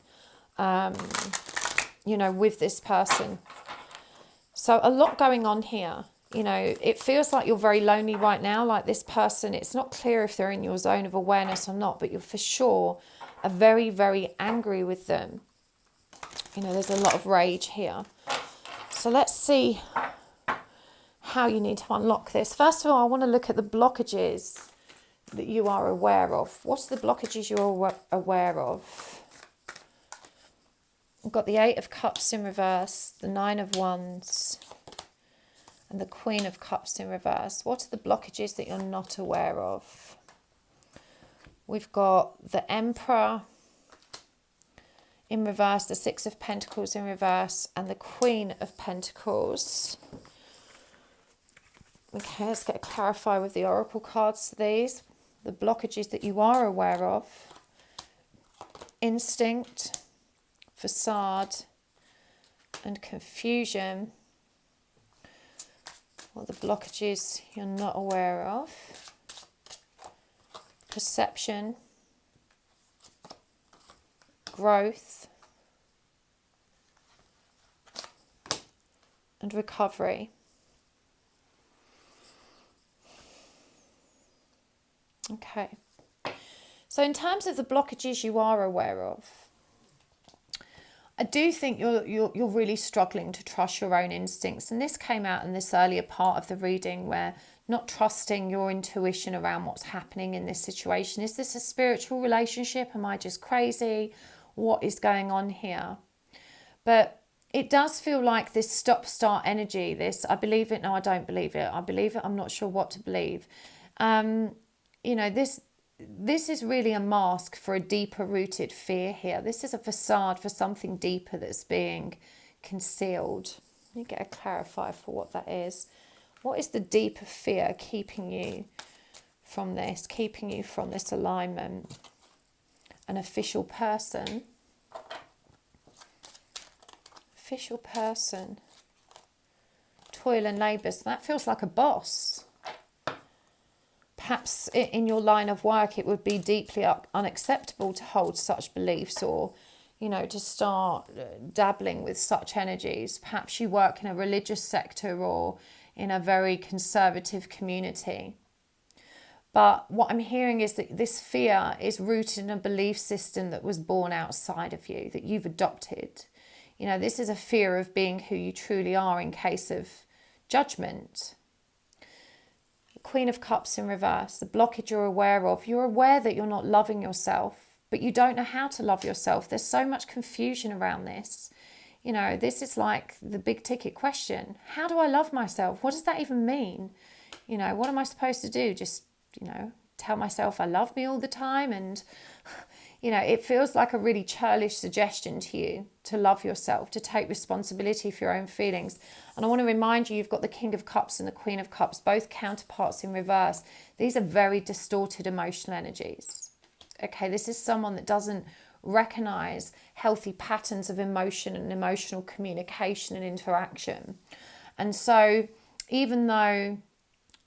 you know, with this person. So a lot going on here. You know, it feels like you're very lonely right now, like this person. It's not clear if they're in your zone of awareness or not, but you're for sure are very, very angry with them. You know, there's a lot of rage here. So let's see how you need to unlock this. First of all, I want to look at the blockages that you are aware of. What are the blockages you're aware of? I've got the 8 of Cups in reverse, the 9 of Wands, and the Queen of Cups in reverse. What are the blockages that you're not aware of? We've got the Emperor in reverse, the 6 of Pentacles in reverse, and the Queen of Pentacles. Okay, let's get a clarify with the Oracle cards to these. The blockages that you are aware of. Instinct, facade, and confusion. What are the blockages you're not aware of? Perception, growth, and recovery. Okay. So in terms of the blockages you are aware of, I do think you're really struggling to trust your own instincts. And this came out in this earlier part of the reading, where not trusting your intuition around what's happening in this situation. Is this a spiritual relationship? Am I just crazy? what is going on here. But it does feel like this stop-start energy, this I believe it, no, I don't believe it, I believe it, I'm not sure what to believe. This is really a mask for a deeper rooted fear here. This is a facade for something deeper that's being concealed. Let me get a clarifier for what that is. What is the deeper fear keeping you from this, alignment? An official person. Official person. Toil and labour. So that feels like a boss. Perhaps in your line of work it would be deeply unacceptable to hold such beliefs, or to start dabbling with such energies. Perhaps you work in a religious sector or in a very conservative community. But what I'm hearing is that this fear is rooted in a belief system that was born outside of you, that you've adopted. This is a fear of being who you truly are in case of judgment. Queen of Cups in reverse, the blockage you're aware of. You're aware that you're not loving yourself, but you don't know how to love yourself. There's so much confusion around this. This is like the big ticket question. How do I love myself? What does that even mean? What am I supposed to do? Just, tell myself I love me all the time? And, it feels like a really churlish suggestion to you to love yourself, to take responsibility for your own feelings. And I want to remind you, you've got the King of Cups and the Queen of Cups, both counterparts in reverse. These are very distorted emotional energies. Okay, this is someone that doesn't recognize healthy patterns of emotion and emotional communication and interaction. And so even though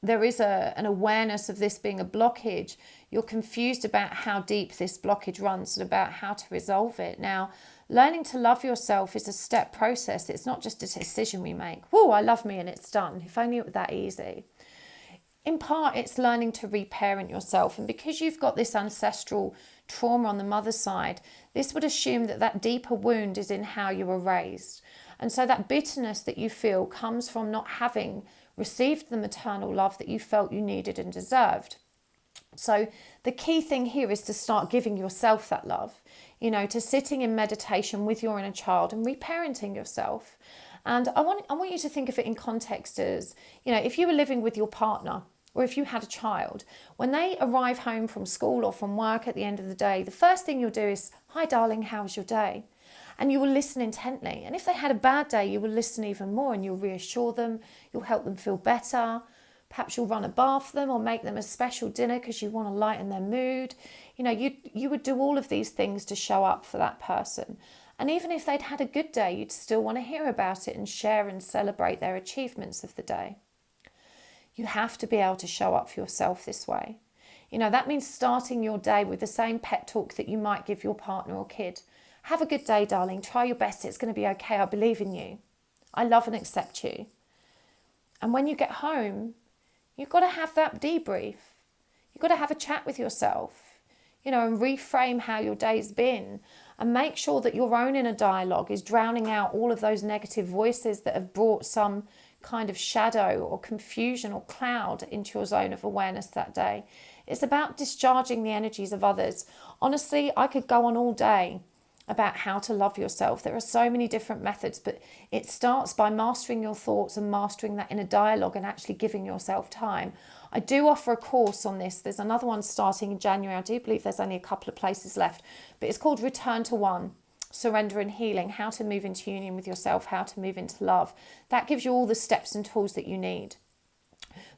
there is an awareness of this being a blockage, you're confused about how deep this blockage runs and about how to resolve it. Now, learning to love yourself is a step process. It's not just a decision we make. Whoa, I love me and it's done. If only it were that easy. In part, it's learning to reparent yourself. And because you've got this ancestral trauma on the mother's side, this would assume that deeper wound is in how you were raised. And so that bitterness that you feel comes from not having received the maternal love that you felt you needed and deserved. So the key thing here is to start giving yourself that love, to sitting in meditation with your inner child and reparenting yourself. And I want you to think of it in context as, if you were living with your partner or if you had a child, when they arrive home from school or from work at the end of the day, the first thing you'll do is, "Hi darling, how was your day?" And you will listen intently. And if they had a bad day, you will listen even more and you'll reassure them, you'll help them feel better. Perhaps you'll run a bath for them or make them a special dinner because you want to lighten their mood. You would do all of these things to show up for that person. And even if they'd had a good day, you'd still want to hear about it and share and celebrate their achievements of the day. You have to be able to show up for yourself this way. That means starting your day with the same pep talk that you might give your partner or kid. "Have a good day, darling. Try your best. It's going to be okay. I believe in you. I love and accept you." And when you get home, you've got to have that debrief. You've got to have a chat with yourself, and reframe how your day's been, and make sure that your own inner dialogue is drowning out all of those negative voices that have brought some kind of shadow or confusion or cloud into your zone of awareness that day. It's about discharging the energies of others. Honestly, I could go on all day about how to love yourself. There are so many different methods, but it starts by mastering your thoughts and mastering that inner dialogue and actually giving yourself time. I do offer a course on this. There's another one starting in January. I do believe there's only a couple of places left, but it's called Return to One, Surrender and Healing, how to move into union with yourself, how to move into love. That gives you all the steps and tools that you need.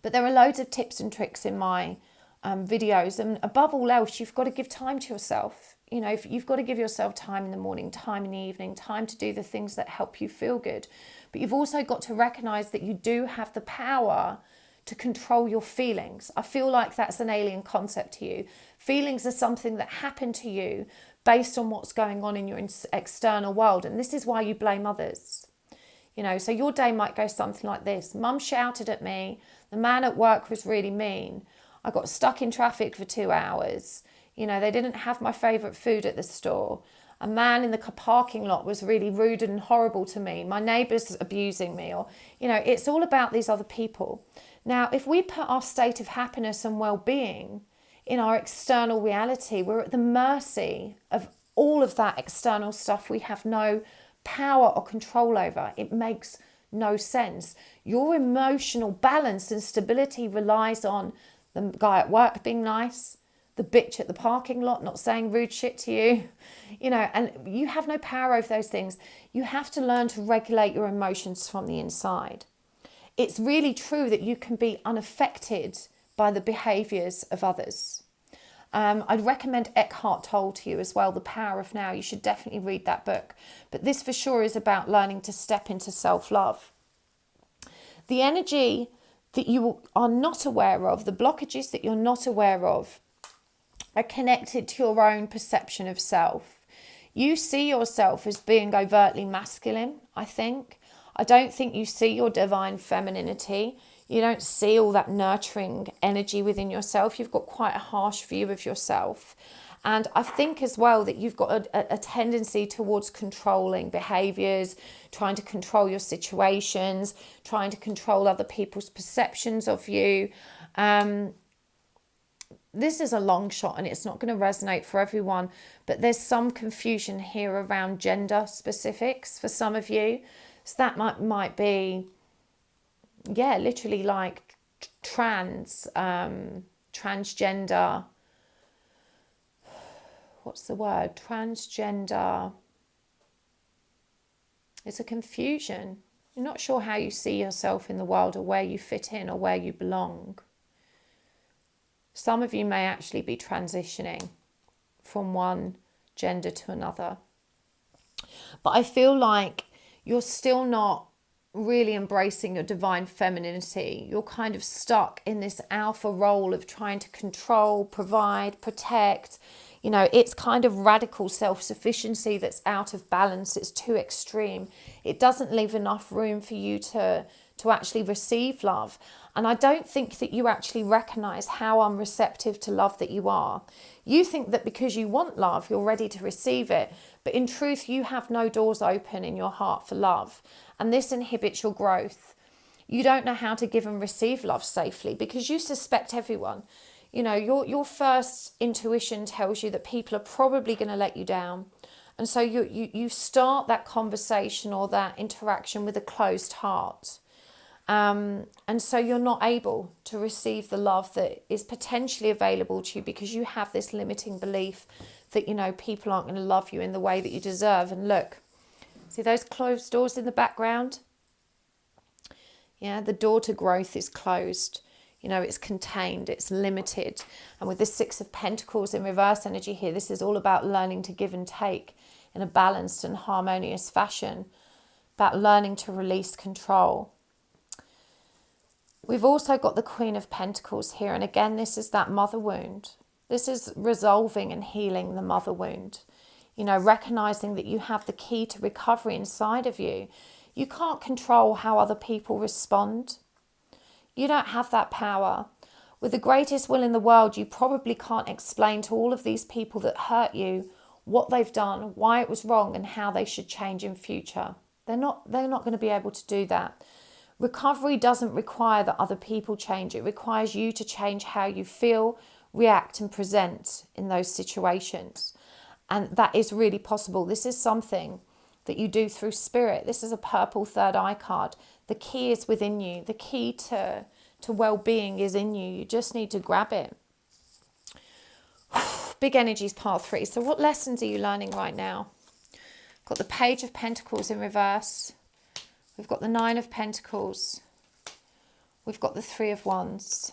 But there are loads of tips and tricks in my videos, and above all else, you've got to give time to yourself. You've got to give yourself time in the morning, time in the evening, time to do the things that help you feel good. But you've also got to recognize that you do have the power to control your feelings. I feel like that's an alien concept to you. Feelings are something that happen to you based on what's going on in your external world. And this is why you blame others. So your day might go something like this. "Mum shouted at me. The man at work was really mean. I got stuck in traffic for 2 hours. They didn't have my favourite food at the store. A man in the parking lot was really rude and horrible to me. My neighbour's abusing me." Or, it's all about these other people. Now, if we put our state of happiness and well-being in our external reality, we're at the mercy of all of that external stuff we have no power or control over. It makes no sense. Your emotional balance and stability relies on the guy at work being nice, the bitch at the parking lot not saying rude shit to you, and you have no power over those things. You have to learn to regulate your emotions from the inside. It's really true that you can be unaffected by the behaviours of others. I'd recommend Eckhart Tolle to you as well, The Power of Now. You should definitely read that book. But this for sure is about learning to step into self-love. The energy that you are not aware of, the blockages that you're not aware of, are connected to your own perception of self. You see yourself as being overtly masculine, I think. I don't think you see your divine femininity. You don't see all that nurturing energy within yourself. You've got quite a harsh view of yourself. And I think as well that you've got a tendency towards controlling behaviours, trying to control your situations, trying to control other people's perceptions of you. This is a long shot and it's not going to resonate for everyone, but there's some confusion here around gender specifics for some of you. So that might be, literally like transgender. What's the word? Transgender. It's a confusion. You're not sure how you see yourself in the world or where you fit in or where you belong. Some of you may actually be transitioning from one gender to another. But I feel like you're still not really embracing your divine femininity. You're kind of stuck in this alpha role of trying to control, provide, protect. It's kind of radical self-sufficiency that's out of balance. It's too extreme. It doesn't leave enough room for you to actually receive love. And I don't think that you actually recognize how unreceptive to love that you are. You think that because you want love, you're ready to receive it. But in truth, you have no doors open in your heart for love. And this inhibits your growth. You don't know how to give and receive love safely because you suspect everyone. Your first intuition tells you that people are probably going to let you down. And so you start that conversation or that interaction with a closed heart. And so you're not able to receive the love that is potentially available to you because you have this limiting belief that, people aren't going to love you in the way that you deserve. And look, see those closed doors in the background? Yeah, the door to growth is closed. It's contained, it's limited. And with the Six of Pentacles in reverse energy here, this is all about learning to give and take in a balanced and harmonious fashion, about learning to release control. We've also got the Queen of Pentacles here. And again, this is that mother wound. This is resolving and healing the mother wound. Recognizing that you have the key to recovery inside of you. You can't control how other people respond. You don't have that power. With the greatest will in the world, you probably can't explain to all of these people that hurt you what they've done, why it was wrong, and how they should change in future. They're not going to be able to do that. Recovery doesn't require that other people change. It requires you to change how you feel, react, and present in those situations. And that is really possible. This is something that you do through spirit. This is a purple third eye card. The key is within you. The key to well-being is in you. You just need to grab it. Big energies, part 3. So what lessons are you learning right now? Got the Page of Pentacles in reverse. We've got the 9 of Pentacles. We've got the 3 of Wands.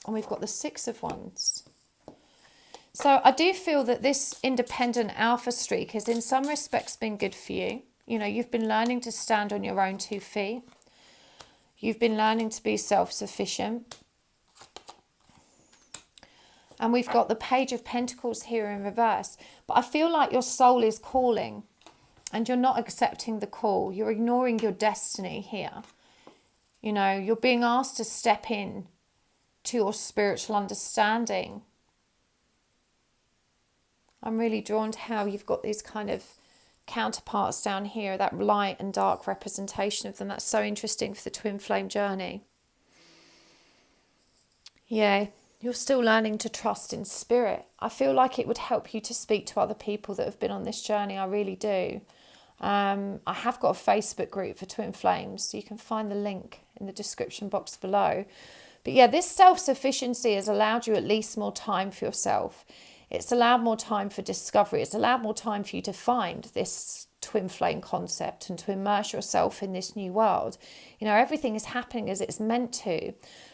And we've got the 6 of Wands. So I do feel that this independent alpha streak has in some respects been good for you. You've been learning to stand on your own 2 feet. You've been learning to be self-sufficient. And we've got the Page of Pentacles here in reverse. But I feel like your soul is calling and you're not accepting the call. You're ignoring your destiny here. You're being asked to step in to your spiritual understanding. I'm really drawn to how you've got these kind of counterparts down here, that light and dark representation of them. That's so interesting for the twin flame journey. Yeah, You're still learning to trust in spirit. I feel like it would help you to speak to other people that have been on this journey. I really do. I have got a Facebook group for Twin Flames, so you can find the link in the description box below. But yeah, this self-sufficiency has allowed you at least more time for yourself. It's allowed more time for discovery. It's allowed more time for you to find this twin flame concept and to immerse yourself in this new world. You know, everything is happening as it's meant to,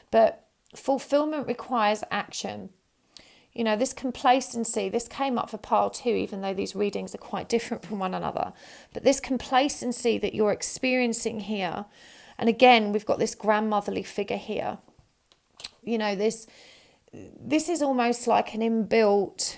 but fulfillment requires action. You know, this complacency, this came up for pile 2, even though these readings are quite different from one another. But this complacency that you're experiencing here, and again, we've got this grandmotherly figure here. You know, this is almost like an inbuilt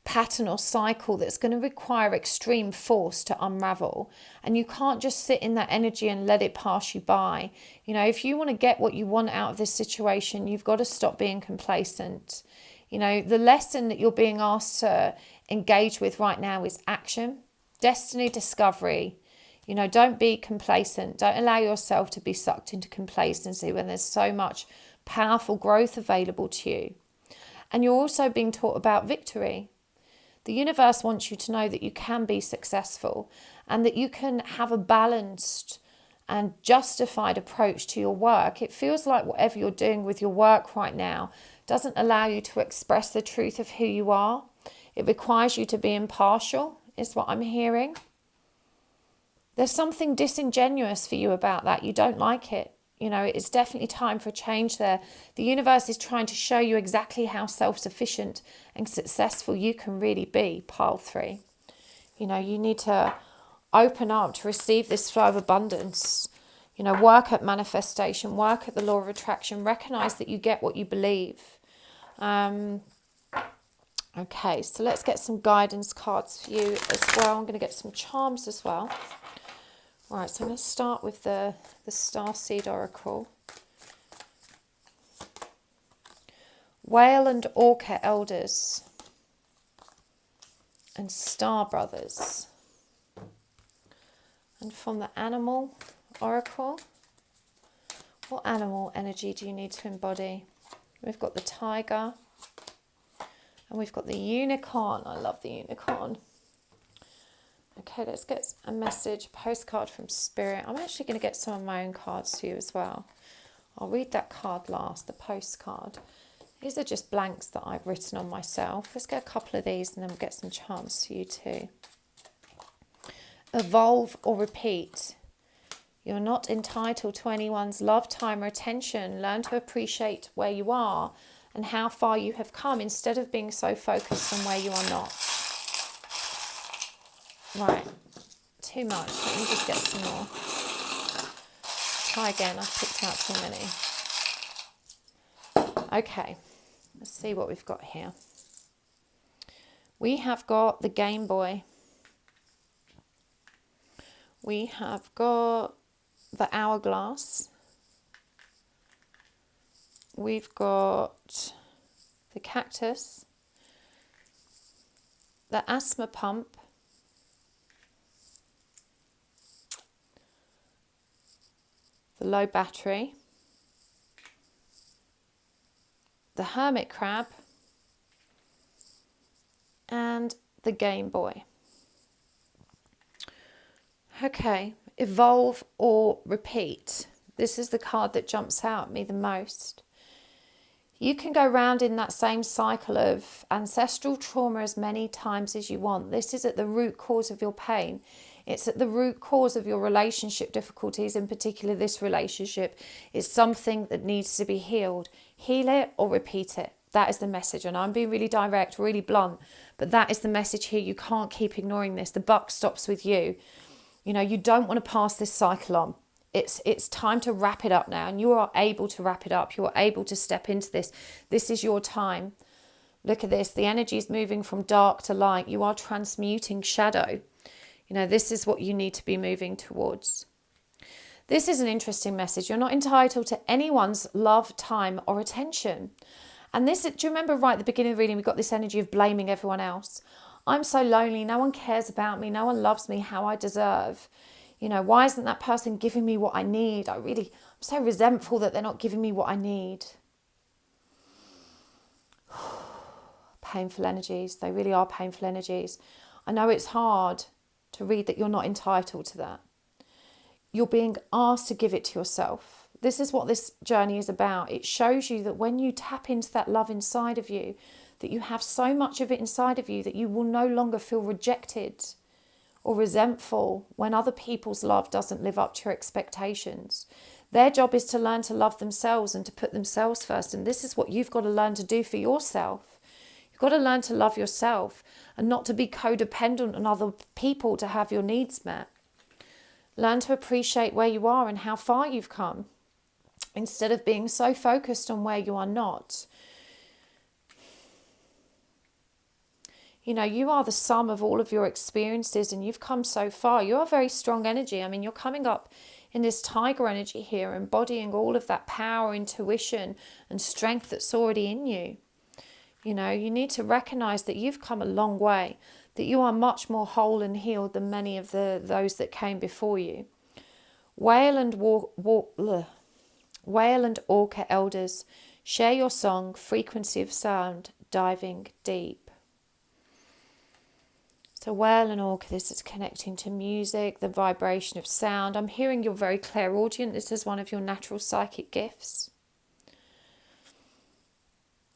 pattern or cycle that's going to require extreme force to unravel, and you can't just sit in that energy and let it pass you by. You know, if you want to get what you want out of this situation, you've got to stop being complacent. You know, the lesson that you're being asked to engage with right now is action, destiny, discovery. You know, don't be complacent. Don't allow yourself to be sucked into complacency when there's so much powerful growth available to you. And you're also being taught about victory. The universe wants you to know that you can be successful and that you can have a balanced and justified approach to your work. It feels like whatever you're doing with your work right now doesn't allow you to express the truth of who you are. It requires you to be impartial, is what I'm hearing. There's something disingenuous for you about that. You don't like it. You know, it's definitely time for a change there. The universe is trying to show you exactly how self-sufficient and successful you can really be, pile 3. You know, you need to open up to receive this flow of abundance. You know, work at manifestation, work at the law of attraction, recognize that you get what you believe. Okay, so let's get some guidance cards for you as well. I'm going to get some charms as well. Right, so I'm going to start with the Starseed Oracle. Whale and Orca Elders and Star Brothers. And from the Animal Oracle, what animal energy do you need to embody? We've got the Tiger and we've got the Unicorn. I love the Unicorn. Okay, let's get a message, postcard from Spirit. I'm actually going to get some of my own cards to you as well. I'll read that card last, the postcard. These are just blanks that I've written on myself. Let's get a couple of these and then we'll get some charms for you too. Evolve or repeat. You're not entitled to anyone's love, time or attention. Learn to appreciate where you are and how far you have come instead of being so focused on where you are not. Right, too much. Let me just get some more. Try again, I've picked out too many. Okay, let's see what we've got here. We have got the Game Boy. We have got the Hourglass. We've got the Cactus. The Asthma Pump. The Low Battery, the Hermit Crab, and the Game Boy. Okay, evolve or repeat. This is the card that jumps out at me the most. You can go round in that same cycle of ancestral trauma as many times as you want. This is at the root cause of your pain. It's at the root cause of your relationship difficulties, in particular this relationship. It's something that needs to be healed. Heal it or repeat it. That is the message. And I'm being really direct, really blunt, but that is the message here. You can't keep ignoring this. The buck stops with you. You know, you don't want to pass this cycle on. It's time to wrap it up now, and you are able to wrap it up. You are able to step into this. This is your time. Look at this. The energy is moving from dark to light. You are transmuting shadow. You know, this is what you need to be moving towards. This is an interesting message. You're not entitled to anyone's love, time or attention. And this, do you remember right at the beginning of the reading, we got this energy of blaming everyone else. I'm so lonely. No one cares about me. No one loves me how I deserve. You know, why isn't that person giving me what I need? I'm so resentful that they're not giving me what I need. painful energies. They really are painful energies. I know it's hard to read that you're not entitled to that. You're being asked to give it to yourself. This is what this journey is about. It shows you that when you tap into that love inside of you, that you have so much of it inside of you that you will no longer feel rejected or resentful when other people's love doesn't live up to your expectations. Their job is to learn to love themselves and to put themselves first. And this is what you've got to learn to do for yourself. You've got to learn to love yourself and not to be codependent on other people to have your needs met. Learn to appreciate where you are and how far you've come, instead of being so focused on where you are not. You know, you are the sum of all of your experiences and you've come so far. You are very strong energy. I mean, you're coming up in this tiger energy here, embodying all of that power, intuition and strength that's already in you. You know, you need to recognize that you've come a long way, that you are much more whole and healed than many of those that came before you. Whale and orca elders, share your song, frequency of sound, diving deep. So whale and orca, this is connecting to music, the vibration of sound. I'm hearing you're very clairaudient. This is one of your natural psychic gifts.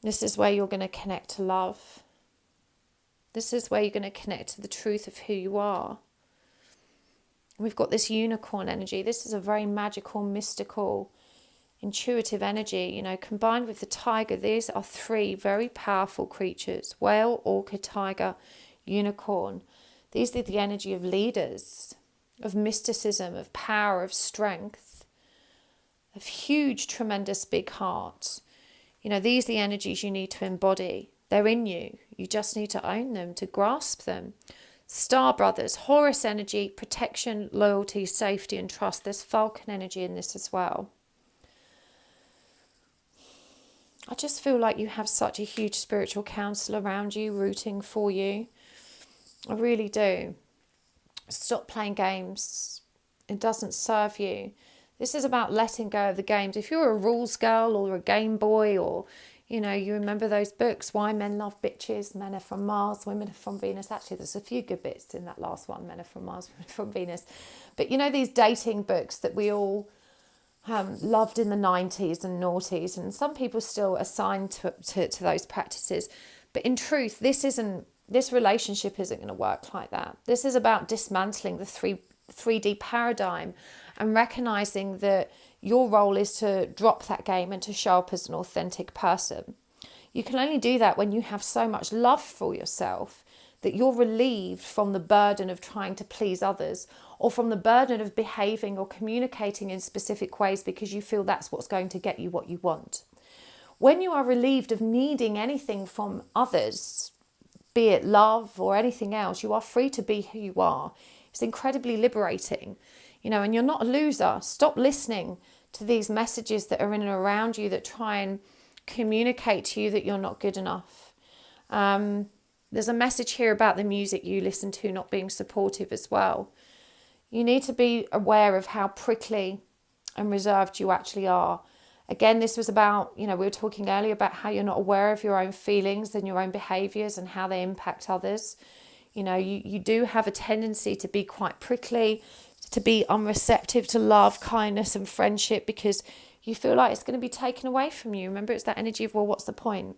This is where you're going to connect to love. This is where you're going to connect to the truth of who you are. We've got this unicorn energy. This is a very magical, mystical, intuitive energy. You know, combined with the tiger, these are three very powerful creatures. Whale, orca, tiger, unicorn. These are the energy of leaders, of mysticism, of power, of strength, of huge, tremendous, big hearts. You know, these are the energies you need to embody. They're in you. You just need to own them, to grasp them. Star brothers, Horus energy, protection, loyalty, safety and trust. There's Falcon energy in this as well. I just feel like you have such a huge spiritual council around you, rooting for you. I really do. Stop playing games. It doesn't serve you. This is about letting go of the games. If you're a rules girl or a Game Boy, or, you know, you remember those books, Why Men Love Bitches, Men Are From Mars, Women Are From Venus. Actually, there's a few good bits in that last one, Men Are From Mars, Women Are From Venus. But you know, these dating books that we all loved in the 90s and noughties, and some people still assign to those practices. But in truth, this relationship isn't going to work like that. This is about dismantling the 3D paradigm and recognizing that your role is to drop that game and to show up as an authentic person. You can only do that when you have so much love for yourself that you're relieved from the burden of trying to please others, or from the burden of behaving or communicating in specific ways because you feel that's what's going to get you what you want. When you are relieved of needing anything from others, be it love or anything else, you are free to be who you are. It's incredibly liberating, you know, and you're not a loser. Stop listening to these messages that are in and around you that try and communicate to you that you're not good enough. There's a message here about the music you listen to not being supportive as well. You need to be aware of how prickly and reserved you actually are. Again, this was about, you know, we were talking earlier about how you're not aware of your own feelings and your own behaviours and how they impact others. You know, you do have a tendency to be quite prickly, to be unreceptive to love, kindness and friendship because you feel like it's going to be taken away from you. Remember, it's that energy of, well, what's the point?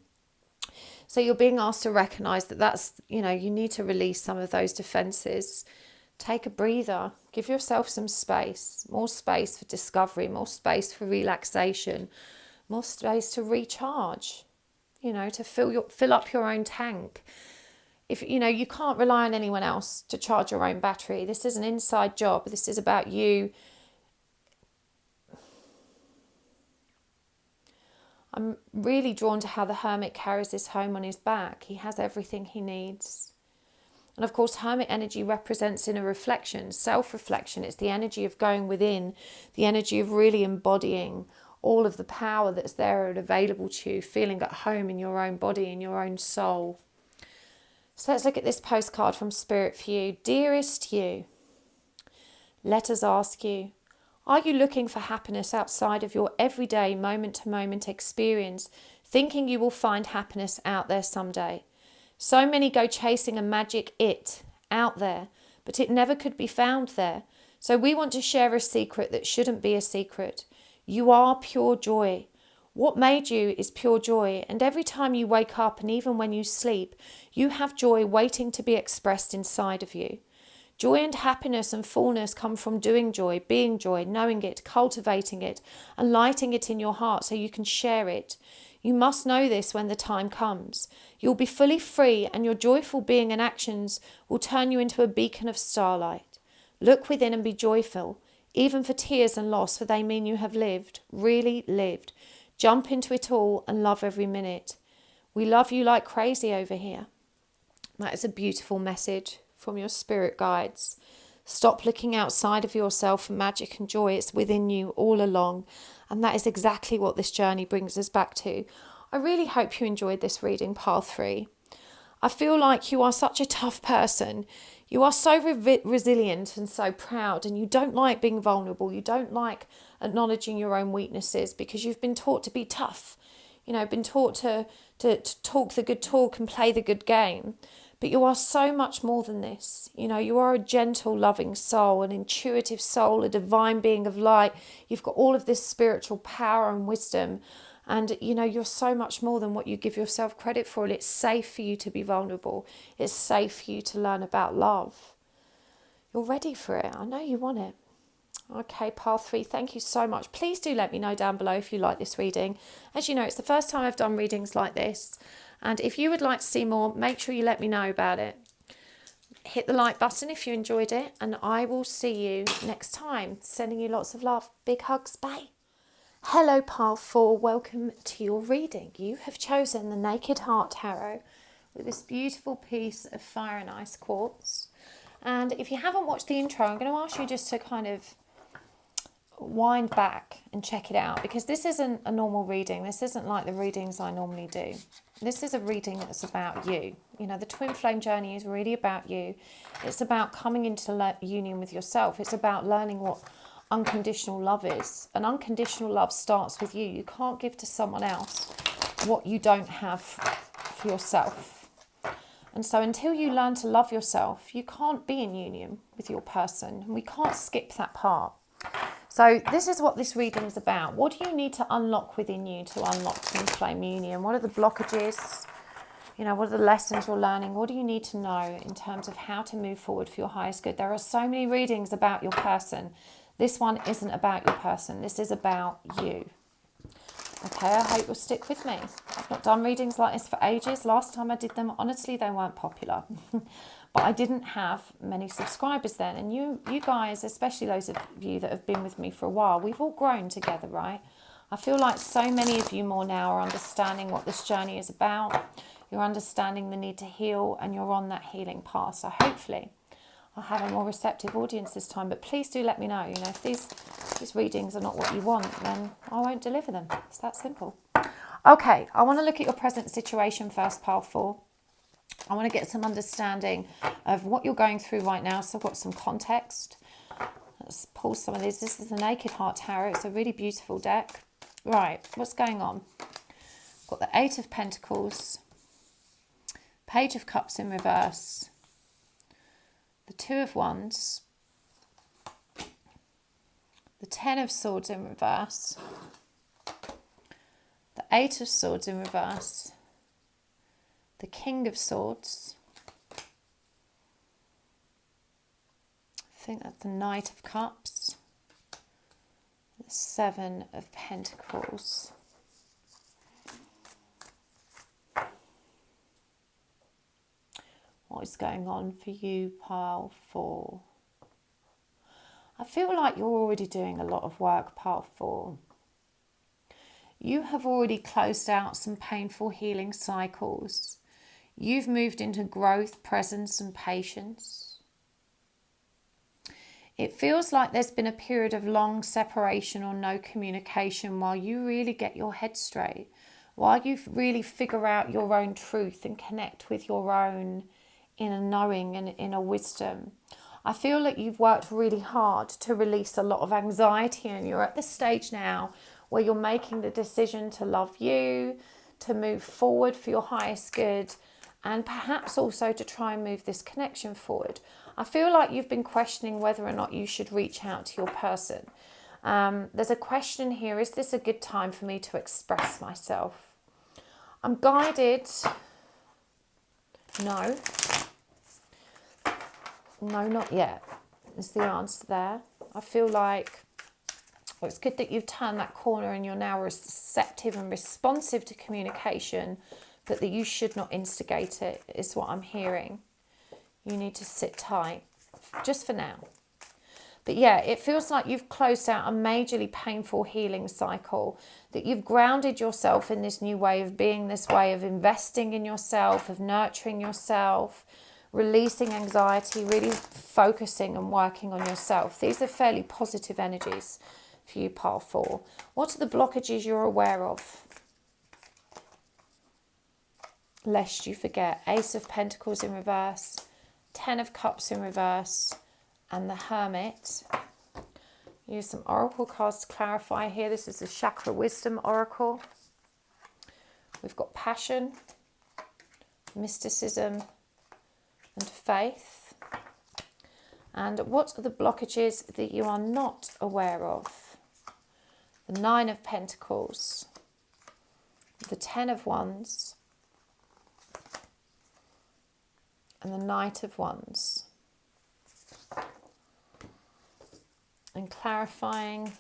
So you're being asked to recognise that that's, you know, you need to release some of those defences. Take a breather. Give yourself some space. More space for discovery, more space for relaxation, more space to recharge, you know, to fill up your own tank. If you know, you can't rely on anyone else to charge your own battery. This is an inside job. This is about you. I'm really drawn to how the hermit carries this home on his back. He has everything he needs. And of course, hermit energy represents inner reflection, self-reflection. It's the energy of going within, the energy of really embodying all of the power that's there and available to you, feeling at home in your own body, in your own soul. So let's look at this postcard from Spirit for you. Dearest you, let us ask you, are you looking for happiness outside of your everyday moment-to-moment experience, thinking you will find happiness out there someday? So many go chasing a magic it out there, but it never could be found there. So we want to share a secret that shouldn't be a secret. You are pure joy. What made you is pure joy, and every time you wake up and even when you sleep, you have joy waiting to be expressed inside of you. Joy and happiness and fullness come from doing joy, being joy, knowing it, cultivating it, and lighting it in your heart so you can share it. You must know this when the time comes. You'll be fully free, and your joyful being and actions will turn you into a beacon of starlight. Look within and be joyful, even for tears and loss, for they mean you have lived, really lived. Jump into it all and love every minute. We love you like crazy over here. That is a beautiful message from your spirit guides. Stop looking outside of yourself for magic and joy. It's within you all along. And that is exactly what this journey brings us back to. I really hope you enjoyed this reading, Pile 3. I feel like you are such a tough person. You are so resilient and so proud, and you don't like being vulnerable. You don't like acknowledging your own weaknesses because you've been taught to be tough. Been taught to talk the good talk and play the good game. But you are so much more than this. You are a gentle, loving soul, an intuitive soul, a divine being of light. You've got all of this spiritual power and wisdom. And, you're so much more than what you give yourself credit for. And it's safe for you to be vulnerable. It's safe for you to learn about love. You're ready for it. I know you want it. Okay, Pile 3, thank you so much. Please do let me know down below if you like this reading. As you know, it's the first time I've done readings like this. And if you would like to see more, make sure you let me know about it. Hit the like button if you enjoyed it. And I will see you next time. Sending you lots of love. Big hugs. Bye. Hello, Pile 4. Welcome to your reading. You have chosen the Naked Heart Tarot with this beautiful piece of fire and ice quartz. And if you haven't watched the intro, I'm going to ask you just to kind of wind back and check it out, because this isn't a normal reading. This isn't like the readings I normally do. This is a reading that's about you. The twin flame journey is really about you. It's about coming into union with yourself. It's about learning what unconditional love is. And unconditional love starts with you. You can't give to someone else what you don't have for yourself. And so until you learn to love yourself, you can't be in union with your person. And we can't skip that part. So this is what this reading is about. What do you need to unlock within you to unlock twin flame union? What are the blockages? What are the lessons you're learning? What do you need to know in terms of how to move forward for your highest good? There are so many readings about your person. This one isn't about your person. This is about you. Okay, I hope you'll stick with me. I've not done readings like this for ages. Last time I did them, honestly, they weren't popular. But I didn't have many subscribers then. And you guys, especially those of you that have been with me for a while, we've all grown together, right? I feel like so many of you more now are understanding what this journey is about. You're understanding the need to heal, and you're on that healing path. So hopefully I'll have a more receptive audience this time. But please do let me know. If these readings are not what you want, then I won't deliver them. It's that simple. Okay, I want to look at your present situation first, Pile 4. I want to get some understanding of what you're going through right now. So I've got some context. Let's pull some of these. This is the Naked Heart Tarot. It's a really beautiful deck. Right, what's going on? I've got the 8 of Pentacles, Page of Cups in reverse, the 2 of Wands, the 10 of Swords in reverse, the 8 of Swords in reverse, the King of Swords, I think that's the Knight of Cups, the 7 of Pentacles. What is going on for you, Pile 4? I feel like you're already doing a lot of work, Pile 4. You have already closed out some painful healing cycles. You've moved into growth, presence, and patience. It feels like there's been a period of long separation or no communication while you really get your head straight, while you really figure out your own truth and connect with your own inner knowing and inner wisdom. I feel like you've worked really hard to release a lot of anxiety, and you're at the stage now where you're making the decision to love you, to move forward for your highest good, and perhaps also to try and move this connection forward. I feel like you've been questioning whether or not you should reach out to your person. There's a question here, is this a good time for me to express myself? I'm guided. No. No, not yet, is the answer there. I feel like it's good that you've turned that corner and you're now receptive and responsive to communication, but that you should not instigate it, is what I'm hearing. You need to sit tight, just for now. But yeah, it feels like you've closed out a majorly painful healing cycle, that you've grounded yourself in this new way of being, this way of investing in yourself, of nurturing yourself, releasing anxiety, really focusing and working on yourself. These are fairly positive energies for you, pile 4. What are the blockages you're aware of? Lest you forget. Ace of Pentacles in reverse, 10 of Cups in reverse, and the Hermit. Use some oracle cards to clarify here. This is the Chakra Wisdom Oracle. We've got passion, mysticism, and faith. And what are the blockages that you are not aware of? The 9 of Pentacles, the 10 of Wands, and the Knight of Wands. And clarifying,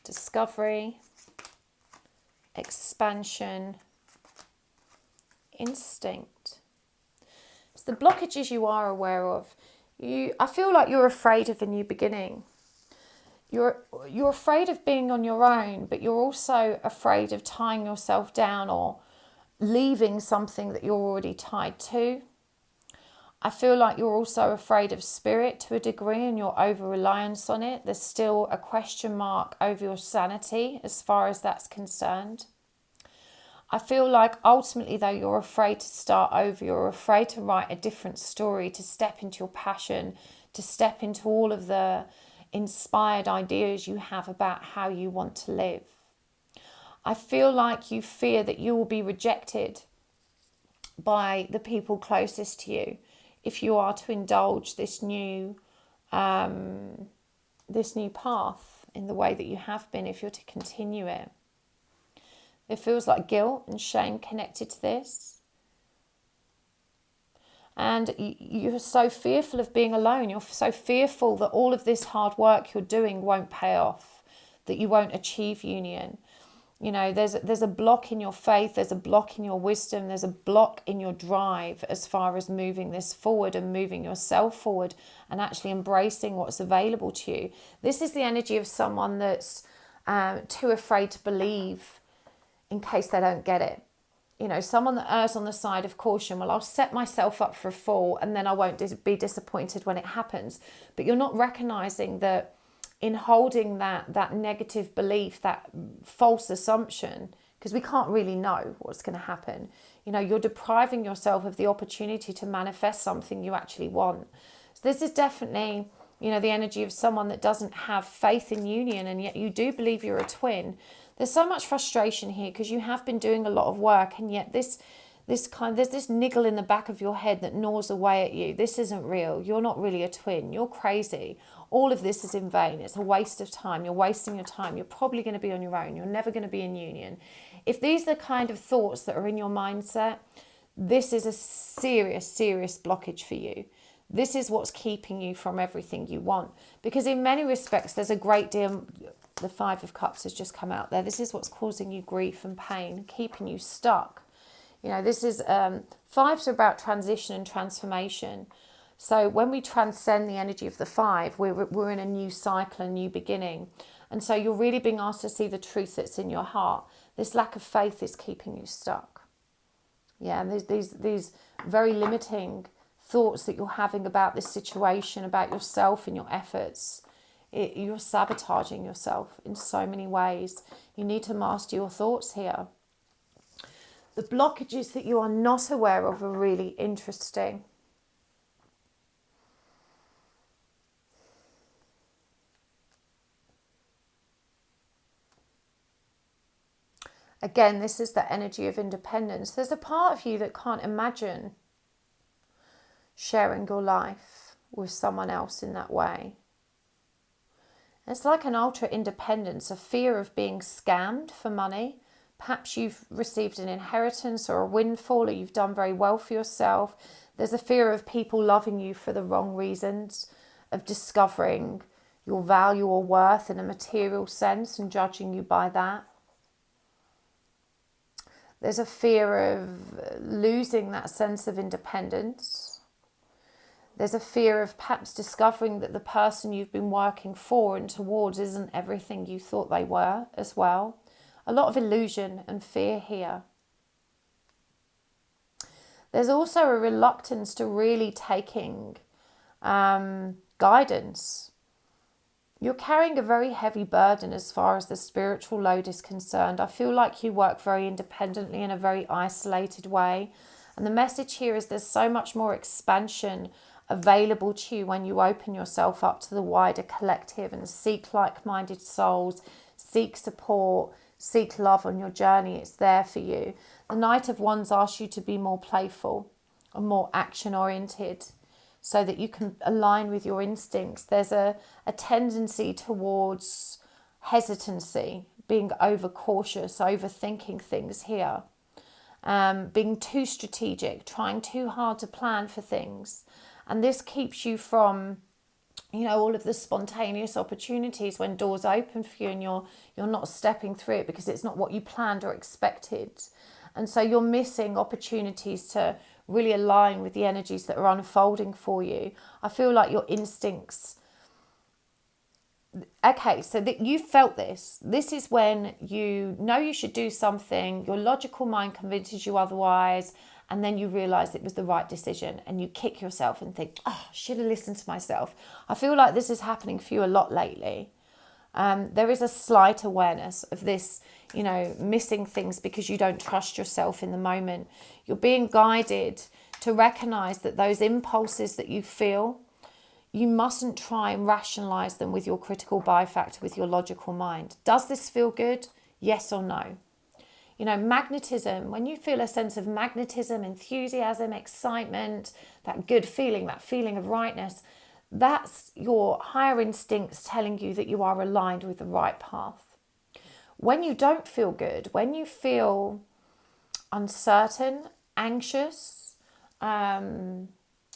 discovery, expansion, instinct. So the blockages you are aware of. I feel like you're afraid of a new beginning. You're afraid of being on your own, but you're also afraid of tying yourself down or leaving something that you're already tied to. I feel like you're also afraid of spirit to a degree and your over-reliance on it. There's still a question mark over your sanity as far as that's concerned. I feel like ultimately, though, you're afraid to start over. You're afraid to write a different story, to step into your passion, to step into all of the inspired ideas you have about how you want to live. I feel like you fear that you will be rejected by the people closest to you if you are to indulge this new path in the way that you have been, if you're to continue it. It feels like guilt and shame connected to this. And you're so fearful of being alone. You're so fearful that all of this hard work you're doing won't pay off, that you won't achieve union. You know, there's a block in your faith, there's a block in your wisdom, there's a block in your drive as far as moving this forward and moving yourself forward and actually embracing what's available to you. This is the energy of someone that's too afraid to believe in case they don't get it. You know, someone that errs on the side of caution. Well, I'll set myself up for a fall and then I won't be disappointed when it happens. But you're not recognizing that in holding that negative belief, that false assumption, because we can't really know what's going to happen. You know, you're depriving yourself of the opportunity to manifest something you actually want. So this is definitely, you know, the energy of someone that doesn't have faith in union, and yet you do believe you're a twin. There's so much frustration here because you have been doing a lot of work, and yet there's this niggle in the back of your head that gnaws away at you. This isn't real. You're not really a twin. You're crazy. All of this is in vain. It's a waste of time. You're wasting your time. You're probably going to be on your own. You're never going to be in union. If these are the kind of thoughts that are in your mindset, this is a serious, serious blockage for you. This is what's keeping you from everything you want. Because in many respects, there's a great deal. The 5 of Cups has just come out there. This is what's causing you grief and pain, keeping you stuck. You know, this is, 5s are about transition and transformation. So when we transcend the energy of the 5, we're in a new cycle, a new beginning. And so you're really being asked to see the truth that's in your heart. This lack of faith is keeping you stuck. Yeah, and there's these very limiting thoughts that you're having about this situation, about yourself and your efforts. You're sabotaging yourself in so many ways. You need to master your thoughts here. The blockages that you are not aware of are really interesting. Again, this is the energy of independence. There's a part of you that can't imagine sharing your life with someone else in that way. It's like an ultra independence, a fear of being scammed for money. Perhaps you've received an inheritance or a windfall, or you've done very well for yourself. There's a fear of people loving you for the wrong reasons, of discovering your value or worth in a material sense and judging you by that. There's a fear of losing that sense of independence. There's a fear of perhaps discovering that the person you've been working for and towards isn't everything you thought they were as well. A lot of illusion and fear here. There's also a reluctance to really taking guidance. You're carrying a very heavy burden as far as the spiritual load is concerned. I feel like you work very independently in a very isolated way. And the message here is there's so much more expansion available to you when you open yourself up to the wider collective and seek like-minded souls, seek support, seek love on your journey. It's there for you. The Knight of Wands asks you to be more playful and more action-oriented so that you can align with your instincts. There's a tendency towards hesitancy, being overcautious, overthinking things here, being too strategic, trying too hard to plan for things. And this keeps you from, all of the spontaneous opportunities when doors open for you and you're not stepping through it because it's not what you planned or expected. And so you're missing opportunities to really align with the energies that are unfolding for you. I feel like your instincts. Okay, so that you felt this. This is when you know you should do something, your logical mind convinces you otherwise, and then you realise it was the right decision and you kick yourself and think, oh, I should have listened to myself. I feel like this is happening for you a lot lately. There is a slight awareness of this, missing things because you don't trust yourself in the moment. You're being guided to recognise that those impulses that you feel, you mustn't try and rationalise them with your critical bifactor, with your logical mind. Does this feel good? Yes or no? Magnetism, when you feel a sense of magnetism, enthusiasm, excitement, that good feeling, that feeling of rightness, that's your higher instincts telling you that you are aligned with the right path. When you don't feel good, when you feel uncertain, anxious,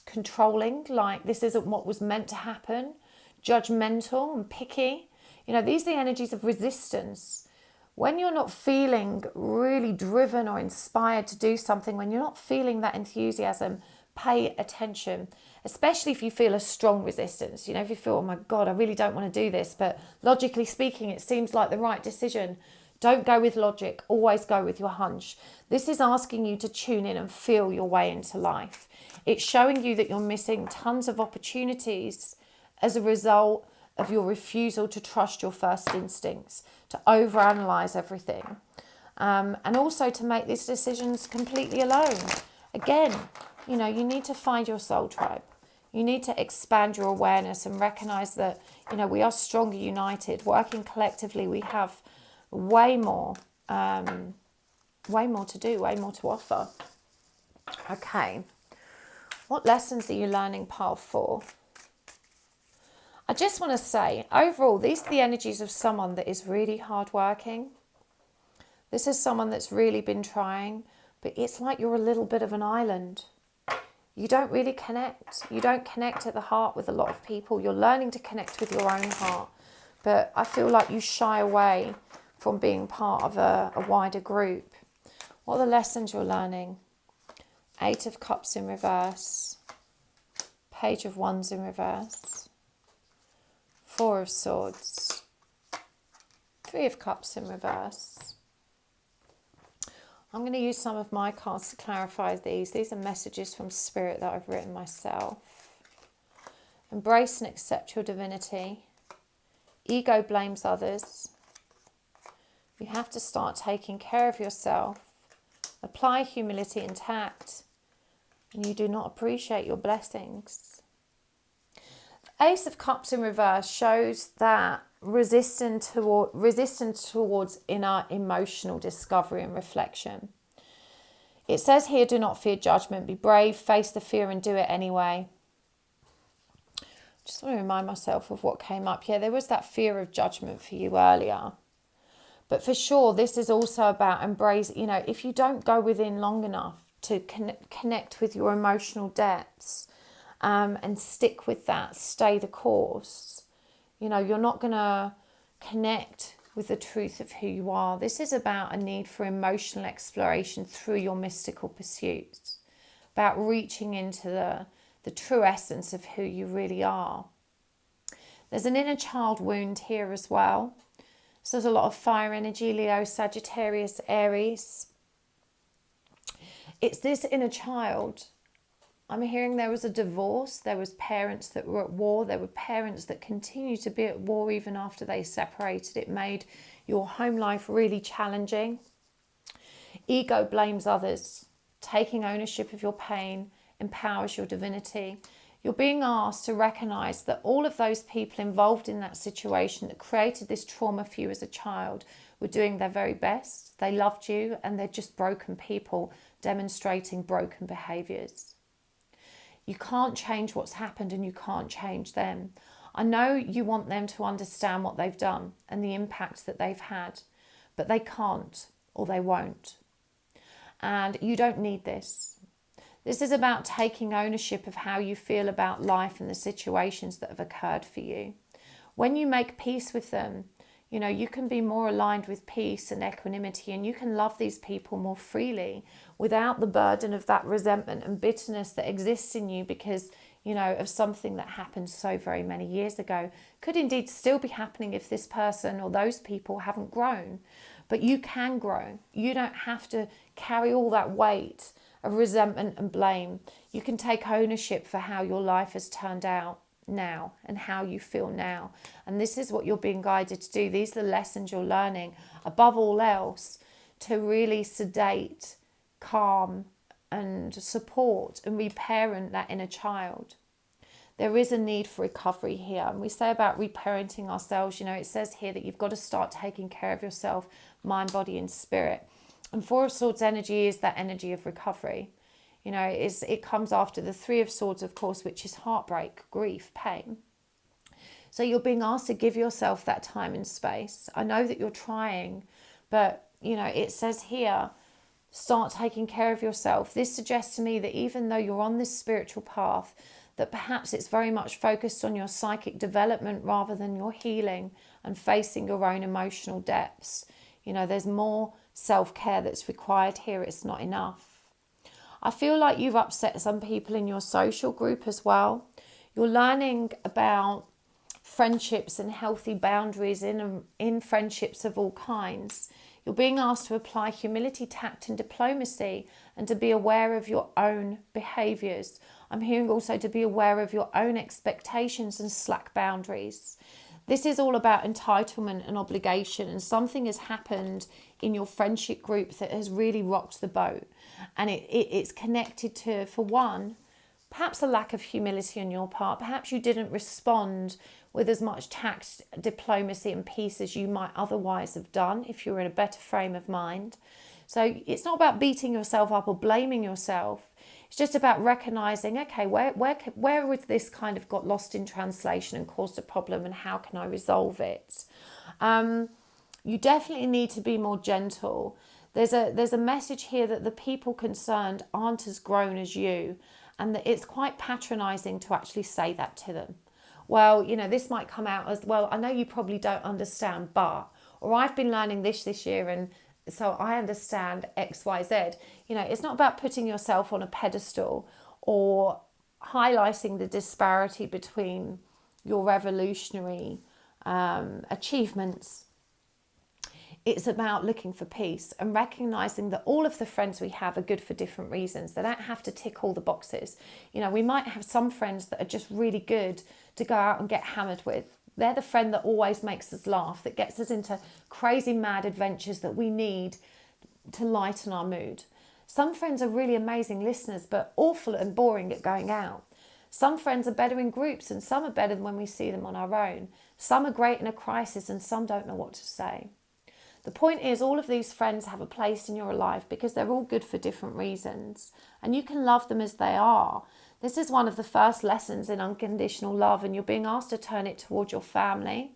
controlling, like this isn't what was meant to happen, judgmental and picky, these are the energies of resistance. When you're not feeling really driven or inspired to do something, when you're not feeling that enthusiasm, pay attention, especially if you feel a strong resistance. If you feel, oh my God, I really don't want to do this, but logically speaking, it seems like the right decision. Don't go with logic, always go with your hunch. This is asking you to tune in and feel your way into life. It's showing you that you're missing tons of opportunities as a result of your refusal to trust your first instincts, to overanalyze everything, and also to make these decisions completely alone. Again, you need to find your soul tribe. You need to expand your awareness and recognize that, we are stronger united. Working collectively, we have way more to do, way more to offer. Okay. What lessons are you learning, pile 4? I just want to say, overall, these are the energies of someone that is really hardworking. This is someone that's really been trying, but it's like you're a little bit of an island. You don't really connect. You don't connect at the heart with a lot of people. You're learning to connect with your own heart, but I feel like you shy away from being part of a wider group. What are the lessons you're learning? 8 of Cups in reverse. Page of Wands in reverse. 4 of Swords, 3 of Cups in reverse. I'm going to use some of my cards to clarify these. These are messages from Spirit that I've written myself. Embrace and accept your divinity. Ego blames others. You have to start taking care of yourself. Apply humility and tact. And you do not appreciate your blessings. Ace of Cups in reverse shows that resistance towards inner emotional discovery and reflection. It says here, do not fear judgment, be brave, face the fear and do it anyway. Just want to remind myself of what came up. Yeah, there was that fear of judgment for you earlier. But for sure, this is also about embrace, if you don't go within long enough to connect with your emotional depths and stick with that, stay the course, you're not going to connect with the truth of who you are. This is about a need for emotional exploration through your mystical pursuits, about reaching into the true essence of who you really are. There's an inner child wound here as well. So there's a lot of fire energy, Leo, Sagittarius, Aries. It's this inner child. I'm hearing there was a divorce, there was parents that were at war, there were parents that continue to be at war even after they separated. It made your home life really challenging. Ego blames others. Taking ownership of your pain empowers your divinity. You're being asked to recognize that all of those people involved in that situation that created this trauma for you as a child were doing their very best. They loved you, and they're just broken people demonstrating broken behaviors. You can't change what's happened, and you can't change them. I know you want them to understand what they've done and the impact that they've had, but they can't, or they won't. And you don't need this. This is about taking ownership of how you feel about life and the situations that have occurred for you. When you make peace with them, you can be more aligned with peace and equanimity, and you can love these people more freely without the burden of that resentment and bitterness that exists in you because, of something that happened so very many years ago. Could indeed still be happening if this person or those people haven't grown. But you can grow. You don't have to carry all that weight of resentment and blame. You can take ownership for how your life has turned out now and how you feel now. And this is what you're being guided to do. These are the lessons you're learning, above all else, to really sedate, calm, and support and reparent that inner child. There is a need for recovery here. And we say about reparenting ourselves, it says here that you've got to start taking care of yourself, mind, body, and spirit. And Four of Swords energy is that energy of recovery. It comes after the Three of Swords, of course, which is heartbreak, grief, pain. So you're being asked to give yourself that time and space. I know that you're trying, but, it says here, start taking care of yourself. This suggests to me that even though you're on this spiritual path, that perhaps it's very much focused on your psychic development rather than your healing and facing your own emotional depths. There's more self-care that's required here. It's not enough. I feel like you've upset some people in your social group as well. You're learning about friendships and healthy boundaries in friendships of all kinds. You're being asked to apply humility, tact and diplomacy, and to be aware of your own behaviours. I'm hearing also to be aware of your own expectations and slack boundaries. This is all about entitlement and obligation, and something has happened in your friendship group that has really rocked the boat. And it's connected to, for one, perhaps a lack of humility on your part. Perhaps you didn't respond with as much tact, diplomacy and peace as you might otherwise have done if you were in a better frame of mind. So it's not about beating yourself up or blaming yourself. It's just about recognizing, okay, where was this kind of got lost in translation and caused a problem, and how can I resolve it? You definitely need to be more gentle. There's a message here that the people concerned aren't as grown as you, and that it's quite patronizing to actually say that to them. Well, this might come out as, well, I know you probably don't understand, but, or I've been learning this year, and so I understand X, Y, Z. It's not about putting yourself on a pedestal or highlighting the disparity between your revolutionary achievements. It's about looking for peace and recognizing that all of the friends we have are good for different reasons. They don't have to tick all the boxes. We might have some friends that are just really good to go out and get hammered with. They're the friend that always makes us laugh, that gets us into crazy mad adventures that we need to lighten our mood. Some friends are really amazing listeners, but awful and boring at going out. Some friends are better in groups and some are better than when we see them on our own. Some are great in a crisis and some don't know what to say. The point is, all of these friends have a place in your life because they're all good for different reasons, and you can love them as they are. This is one of the first lessons in unconditional love, and you're being asked to turn it toward your family,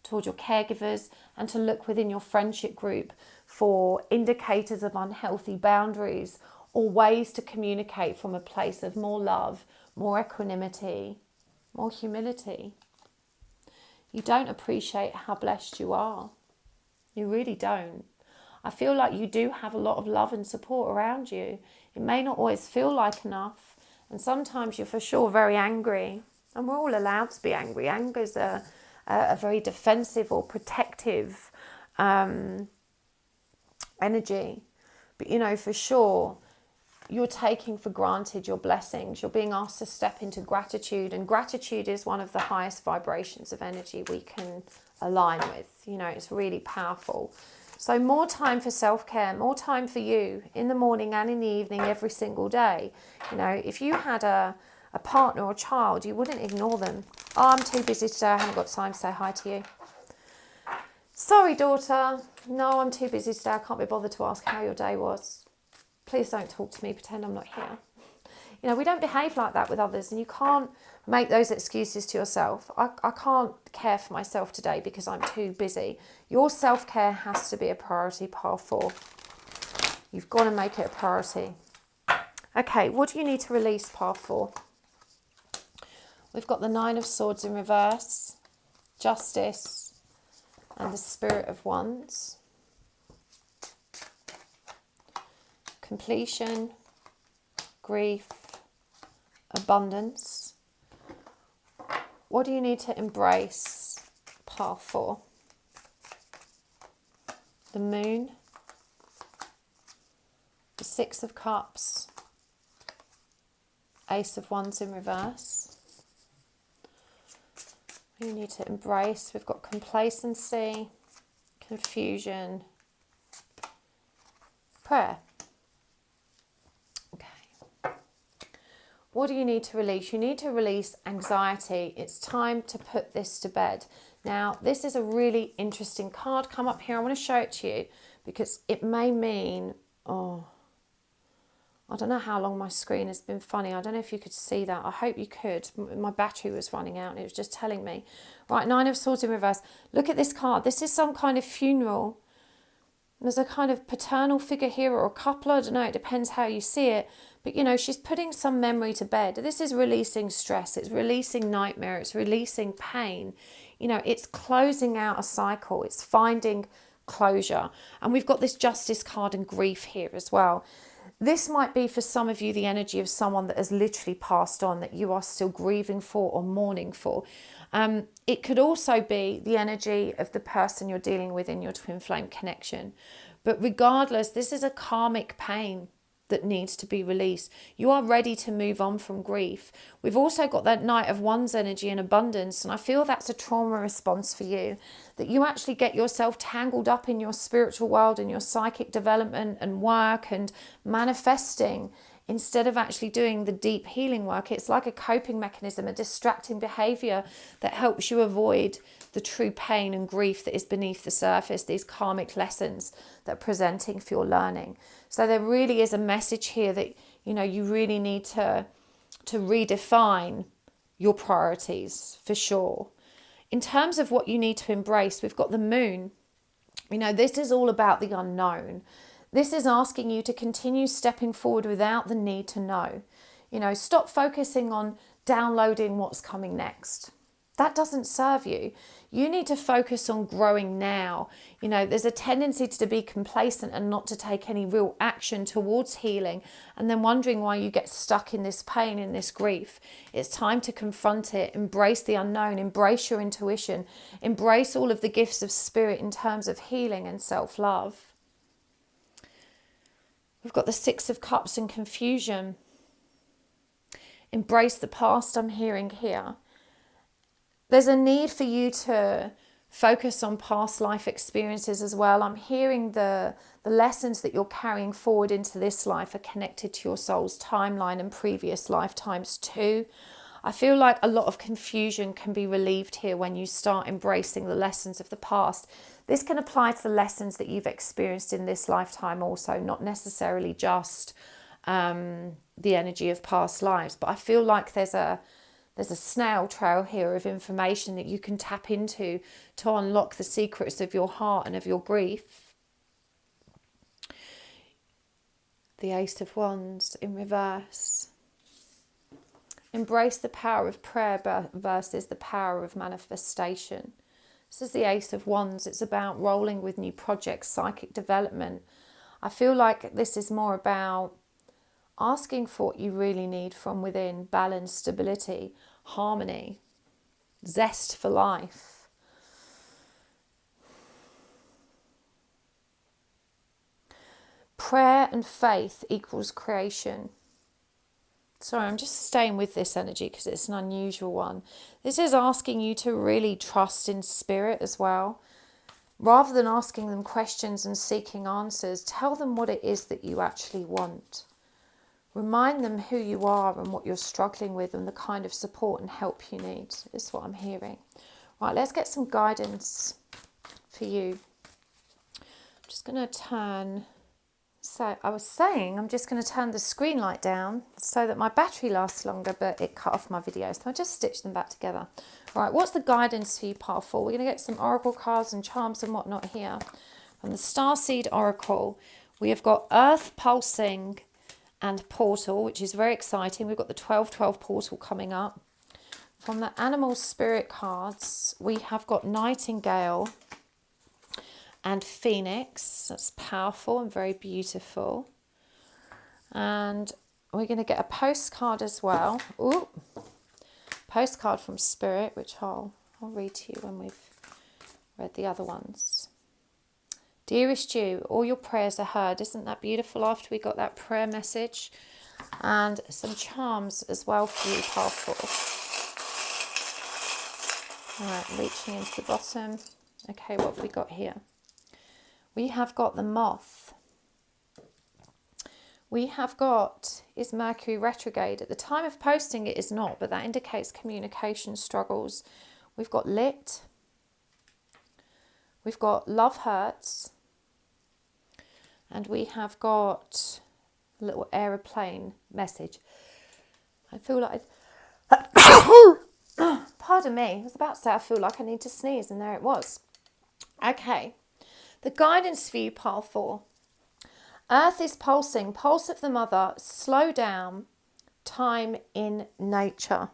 toward your caregivers, and to look within your friendship group for indicators of unhealthy boundaries or ways to communicate from a place of more love, more equanimity, more humility. You don't appreciate how blessed you are. You really don't. I feel like you do have a lot of love and support around you. It may not always feel like enough, and sometimes you're for sure very angry, and we're all allowed to be angry. Anger is a very defensive or protective energy. But you know, for sure, you're taking for granted your blessings. You're being asked to step into gratitude, and gratitude is one of the highest vibrations of energy we can align with. You know, it's really powerful. So more time for self-care, more time for you in the morning and in the evening every single day. You know, if you had a partner or child, you wouldn't ignore them. Oh, I'm too busy today, I haven't got time to say hi to you. Sorry, daughter. No, I'm too busy today, I can't be bothered to ask how your day was. Please don't talk to me, pretend I'm not here. You know, we don't behave like that with others, and you can't make those excuses to yourself. I can't care for myself today because I'm too busy. Your self-care has to be a priority, pile 4. You've got to make it a priority. Okay, what do you need to release, pile 4? We've got the 9 of Swords in reverse, Justice, and the Spirit of Wands. Completion, grief, abundance. What do you need to embrace, pile 4? The Moon, the 6 of Cups, Ace of Wands in reverse. You need to embrace. We've got complacency, confusion, prayer. What do you need to release? You need to release anxiety. It's time to put this to bed. Now, this is a really interesting card. Come up here. I want to show it to you because it may mean, I don't know how long my screen has been funny. I don't know if you could see that. I hope you could. My battery was running out and it was just telling me. Right, 9 of Swords in reverse. Look at this card. This is some kind of funeral. There's a kind of paternal figure here or a couple. I don't know. It depends how you see it. But, you know, she's putting some memory to bed. This is releasing stress. It's releasing nightmare. It's releasing pain. You know, it's closing out a cycle. It's finding closure. And we've got this Justice card and grief here as well. This might be for some of you the energy of someone that has literally passed on, that you are still grieving for or mourning for. It could also be the energy of the person you're dealing with in your twin flame connection. But regardless, this is a karmic pain that needs to be released. You are ready to move on from grief. We've also got that Knight of Wands energy and abundance, and I feel that's a trauma response for you, that you actually get yourself tangled up in your spiritual world and your psychic development and work and manifesting instead of actually doing the deep healing work. It's like a coping mechanism, a distracting behavior that helps you avoid the true pain and grief that is beneath the surface, these karmic lessons that are presenting for your learning. So there really is a message here that, you know, you really need to redefine your priorities for sure. In terms of what you need to embrace, we've got the Moon. You know, this is all about the unknown. This is asking you to continue stepping forward without the need to know. You know, stop focusing on downloading what's coming next. That doesn't serve you. You need to focus on growing now. You know, there's a tendency to be complacent and not to take any real action towards healing, and then wondering why you get stuck in this pain, in this grief. It's time to confront it, embrace the unknown, embrace your intuition, embrace all of the gifts of spirit in terms of healing and self-love. We've got the 6 of Cups and confusion. Embrace the past, I'm hearing here. There's a need for you to focus on past life experiences as well. I'm hearing the lessons that you're carrying forward into this life are connected to your soul's timeline and previous lifetimes too. I feel like a lot of confusion can be relieved here when you start embracing the lessons of the past. This can apply to the lessons that you've experienced in this lifetime also, not necessarily just the energy of past lives. But I feel like there's a snail trail here of information that you can tap into to unlock the secrets of your heart and of your grief. The Ace of Wands in reverse. Embrace the power of prayer versus the power of manifestation. This is the Ace of Wands. It's about rolling with new projects, psychic development. I feel like this is more about asking for what you really need from within: balance, stability, harmony, zest for life. Prayer and faith equals creation. Sorry, I'm just staying with this energy because it's an unusual one. This is asking you to really trust in spirit as well. Rather than asking them questions and seeking answers, tell them what it is that you actually want. Remind them who you are and what you're struggling with and the kind of support and help you need. Is what I'm hearing. Right, let's get some guidance for you. I'm just going to turn... So I was saying I'm just going to turn the screen light down so that my battery lasts longer, but it cut off my video. So I just stitched them back together. Right, what's the guidance for you, pile 4? We're going to get some oracle cards and charms and whatnot here. From the Starseed Oracle, we have got Earth Pulsing and Portal, which is very exciting. We've got the 12/12 portal coming up. From the Animal Spirit cards, we have got Nightingale and Phoenix. That's powerful and very beautiful. And we're going to get a postcard as well. Ooh, postcard from Spirit, which I'll read to you when we've read the other ones. Dearest you, all your prayers are heard. Isn't that beautiful after we got that prayer message? And some charms as well for you, pile 4. All right, reaching into the bottom. Okay, what have we got here? We have got the Moth. We have got, is Mercury retrograde? At the time of posting it is not, but that indicates communication struggles. We've got Lit. We've got Love Hurts. And we have got a little aeroplane message. I feel like... Pardon me. I was about to say I feel like I need to sneeze, and there it was. Okay. The guidance for you, pile 4. Earth is pulsing. Pulse of the mother. Slow down. Time in nature.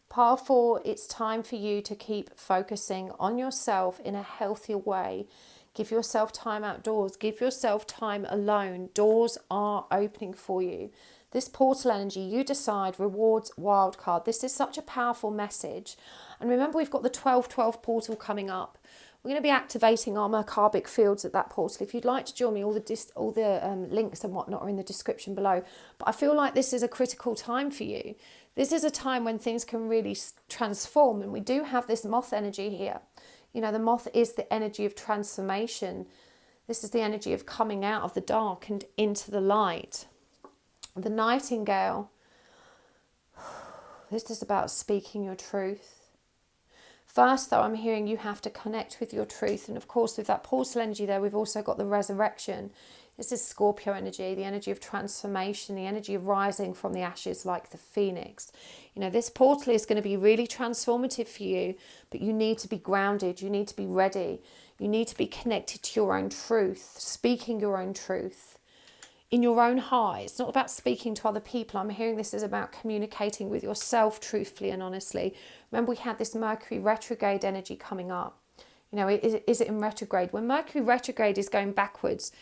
Pile 4, it's time for you to keep focusing on yourself in a healthier way. Give yourself time outdoors. Give yourself time alone. Doors are opening for you. This portal energy, you decide, rewards, wildcard. This is such a powerful message. And remember, we've got the 12/12 portal coming up. We're going to be activating our Merkabic fields at that portal. If you'd like to join me, all the links and whatnot are in the description below. But I feel like this is a critical time for you. This is a time when things can really transform. And we do have this moth energy here. You know, the moth is the energy of transformation. This is the energy of coming out of the dark and into the light. The Nightingale. This is about speaking your truth. First, though, I'm hearing you have to connect with your truth. And, of course, with that portal energy there, we've also got the resurrection. This is Scorpio energy, the energy of transformation, the energy of rising from the ashes like the phoenix. You know, this portal is going to be really transformative for you, but you need to be grounded. You need to be ready. You need to be connected to your own truth, speaking your own truth in your own heart. It's not about speaking to other people. I'm hearing this is about communicating with yourself truthfully and honestly. Remember, we had this Mercury retrograde energy coming up. You know, is it in retrograde? When Mercury retrograde is going backwards,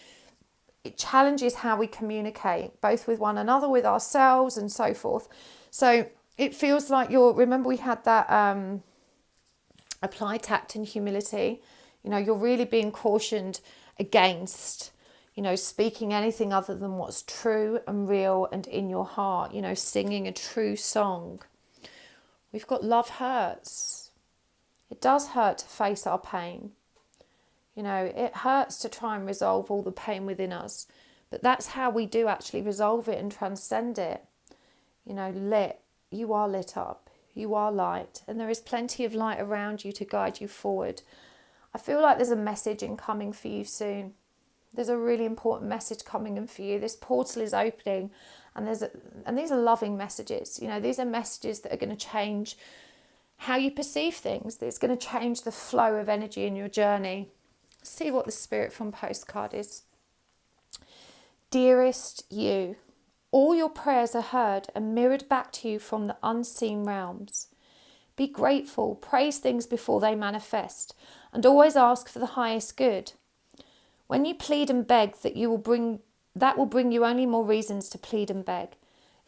it challenges how we communicate, both with one another, with ourselves, and so forth. So it feels like remember we had that apply tact and humility. You know, you're really being cautioned against, you know, speaking anything other than what's true and real and in your heart, you know, singing a true song. We've got Love Hurts. It does hurt to face our pain. You know, it hurts to try and resolve all the pain within us. But that's how we do actually resolve it and transcend it. You know, Lit. you are lit up, you are light, and there is plenty of light around you to guide you forward. I feel like there's a message incoming for you soon. There's a really important message coming in for you. This portal is opening, and these are loving messages. You know, these are messages that are going to change how you perceive things. It's going to change the flow of energy in your journey. See what the Spirit from postcard is. Dearest you, all your prayers are heard and mirrored back to you from the unseen realms. Be grateful, praise things before they manifest, and always ask for the highest good. When you plead and beg, that will bring you only more reasons to plead and beg.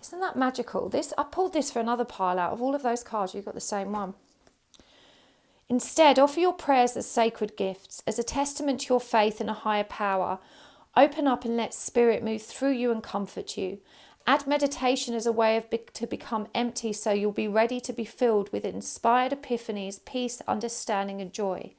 Isn't that magical? I pulled this for another pile out of all of those cards. You've got the same one. Instead, offer your prayers as sacred gifts, as a testament to your faith in a higher power. Open up and let Spirit move through you and comfort you. Add meditation as a way to become empty, so you'll be ready to be filled with inspired epiphanies, peace, understanding and joy.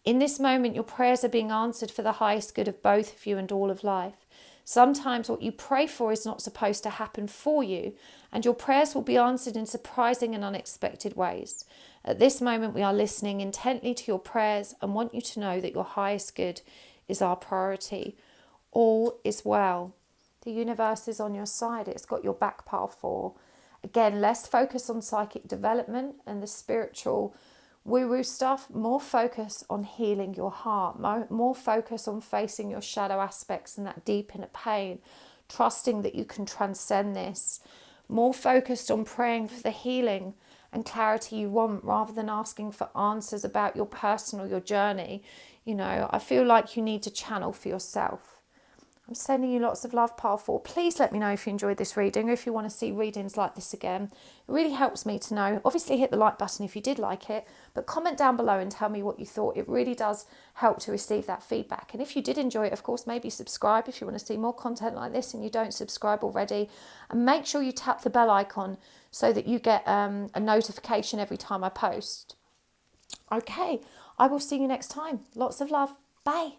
In this moment, your prayers are being answered for the highest good of both of you and all of life. Sometimes what you pray for is not supposed to happen for you, and your prayers will be answered in surprising and unexpected ways. At this moment, we are listening intently to your prayers and want you to know that your highest good is our priority. All is well. The universe is on your side. It's got your back powerful. Again, less focus on psychic development and the spiritual woo-woo stuff, more focus on healing your heart, more focus on facing your shadow aspects and that deep inner pain, trusting that you can transcend this, more focused on praying for the healing and clarity you want rather than asking for answers about your personal, your journey. You know, I feel like you need to channel for yourself. I'm sending you lots of love, pile 4. Please let me know if you enjoyed this reading or if you want to see readings like this again. It really helps me to know. Obviously, hit the like button if you did like it, but comment down below and tell me what you thought. It really does help to receive that feedback. And if you did enjoy it, of course, maybe subscribe if you want to see more content like this and you don't subscribe already. And make sure you tap the bell icon so that you get a notification every time I post. Okay, I will see you next time. Lots of love. Bye.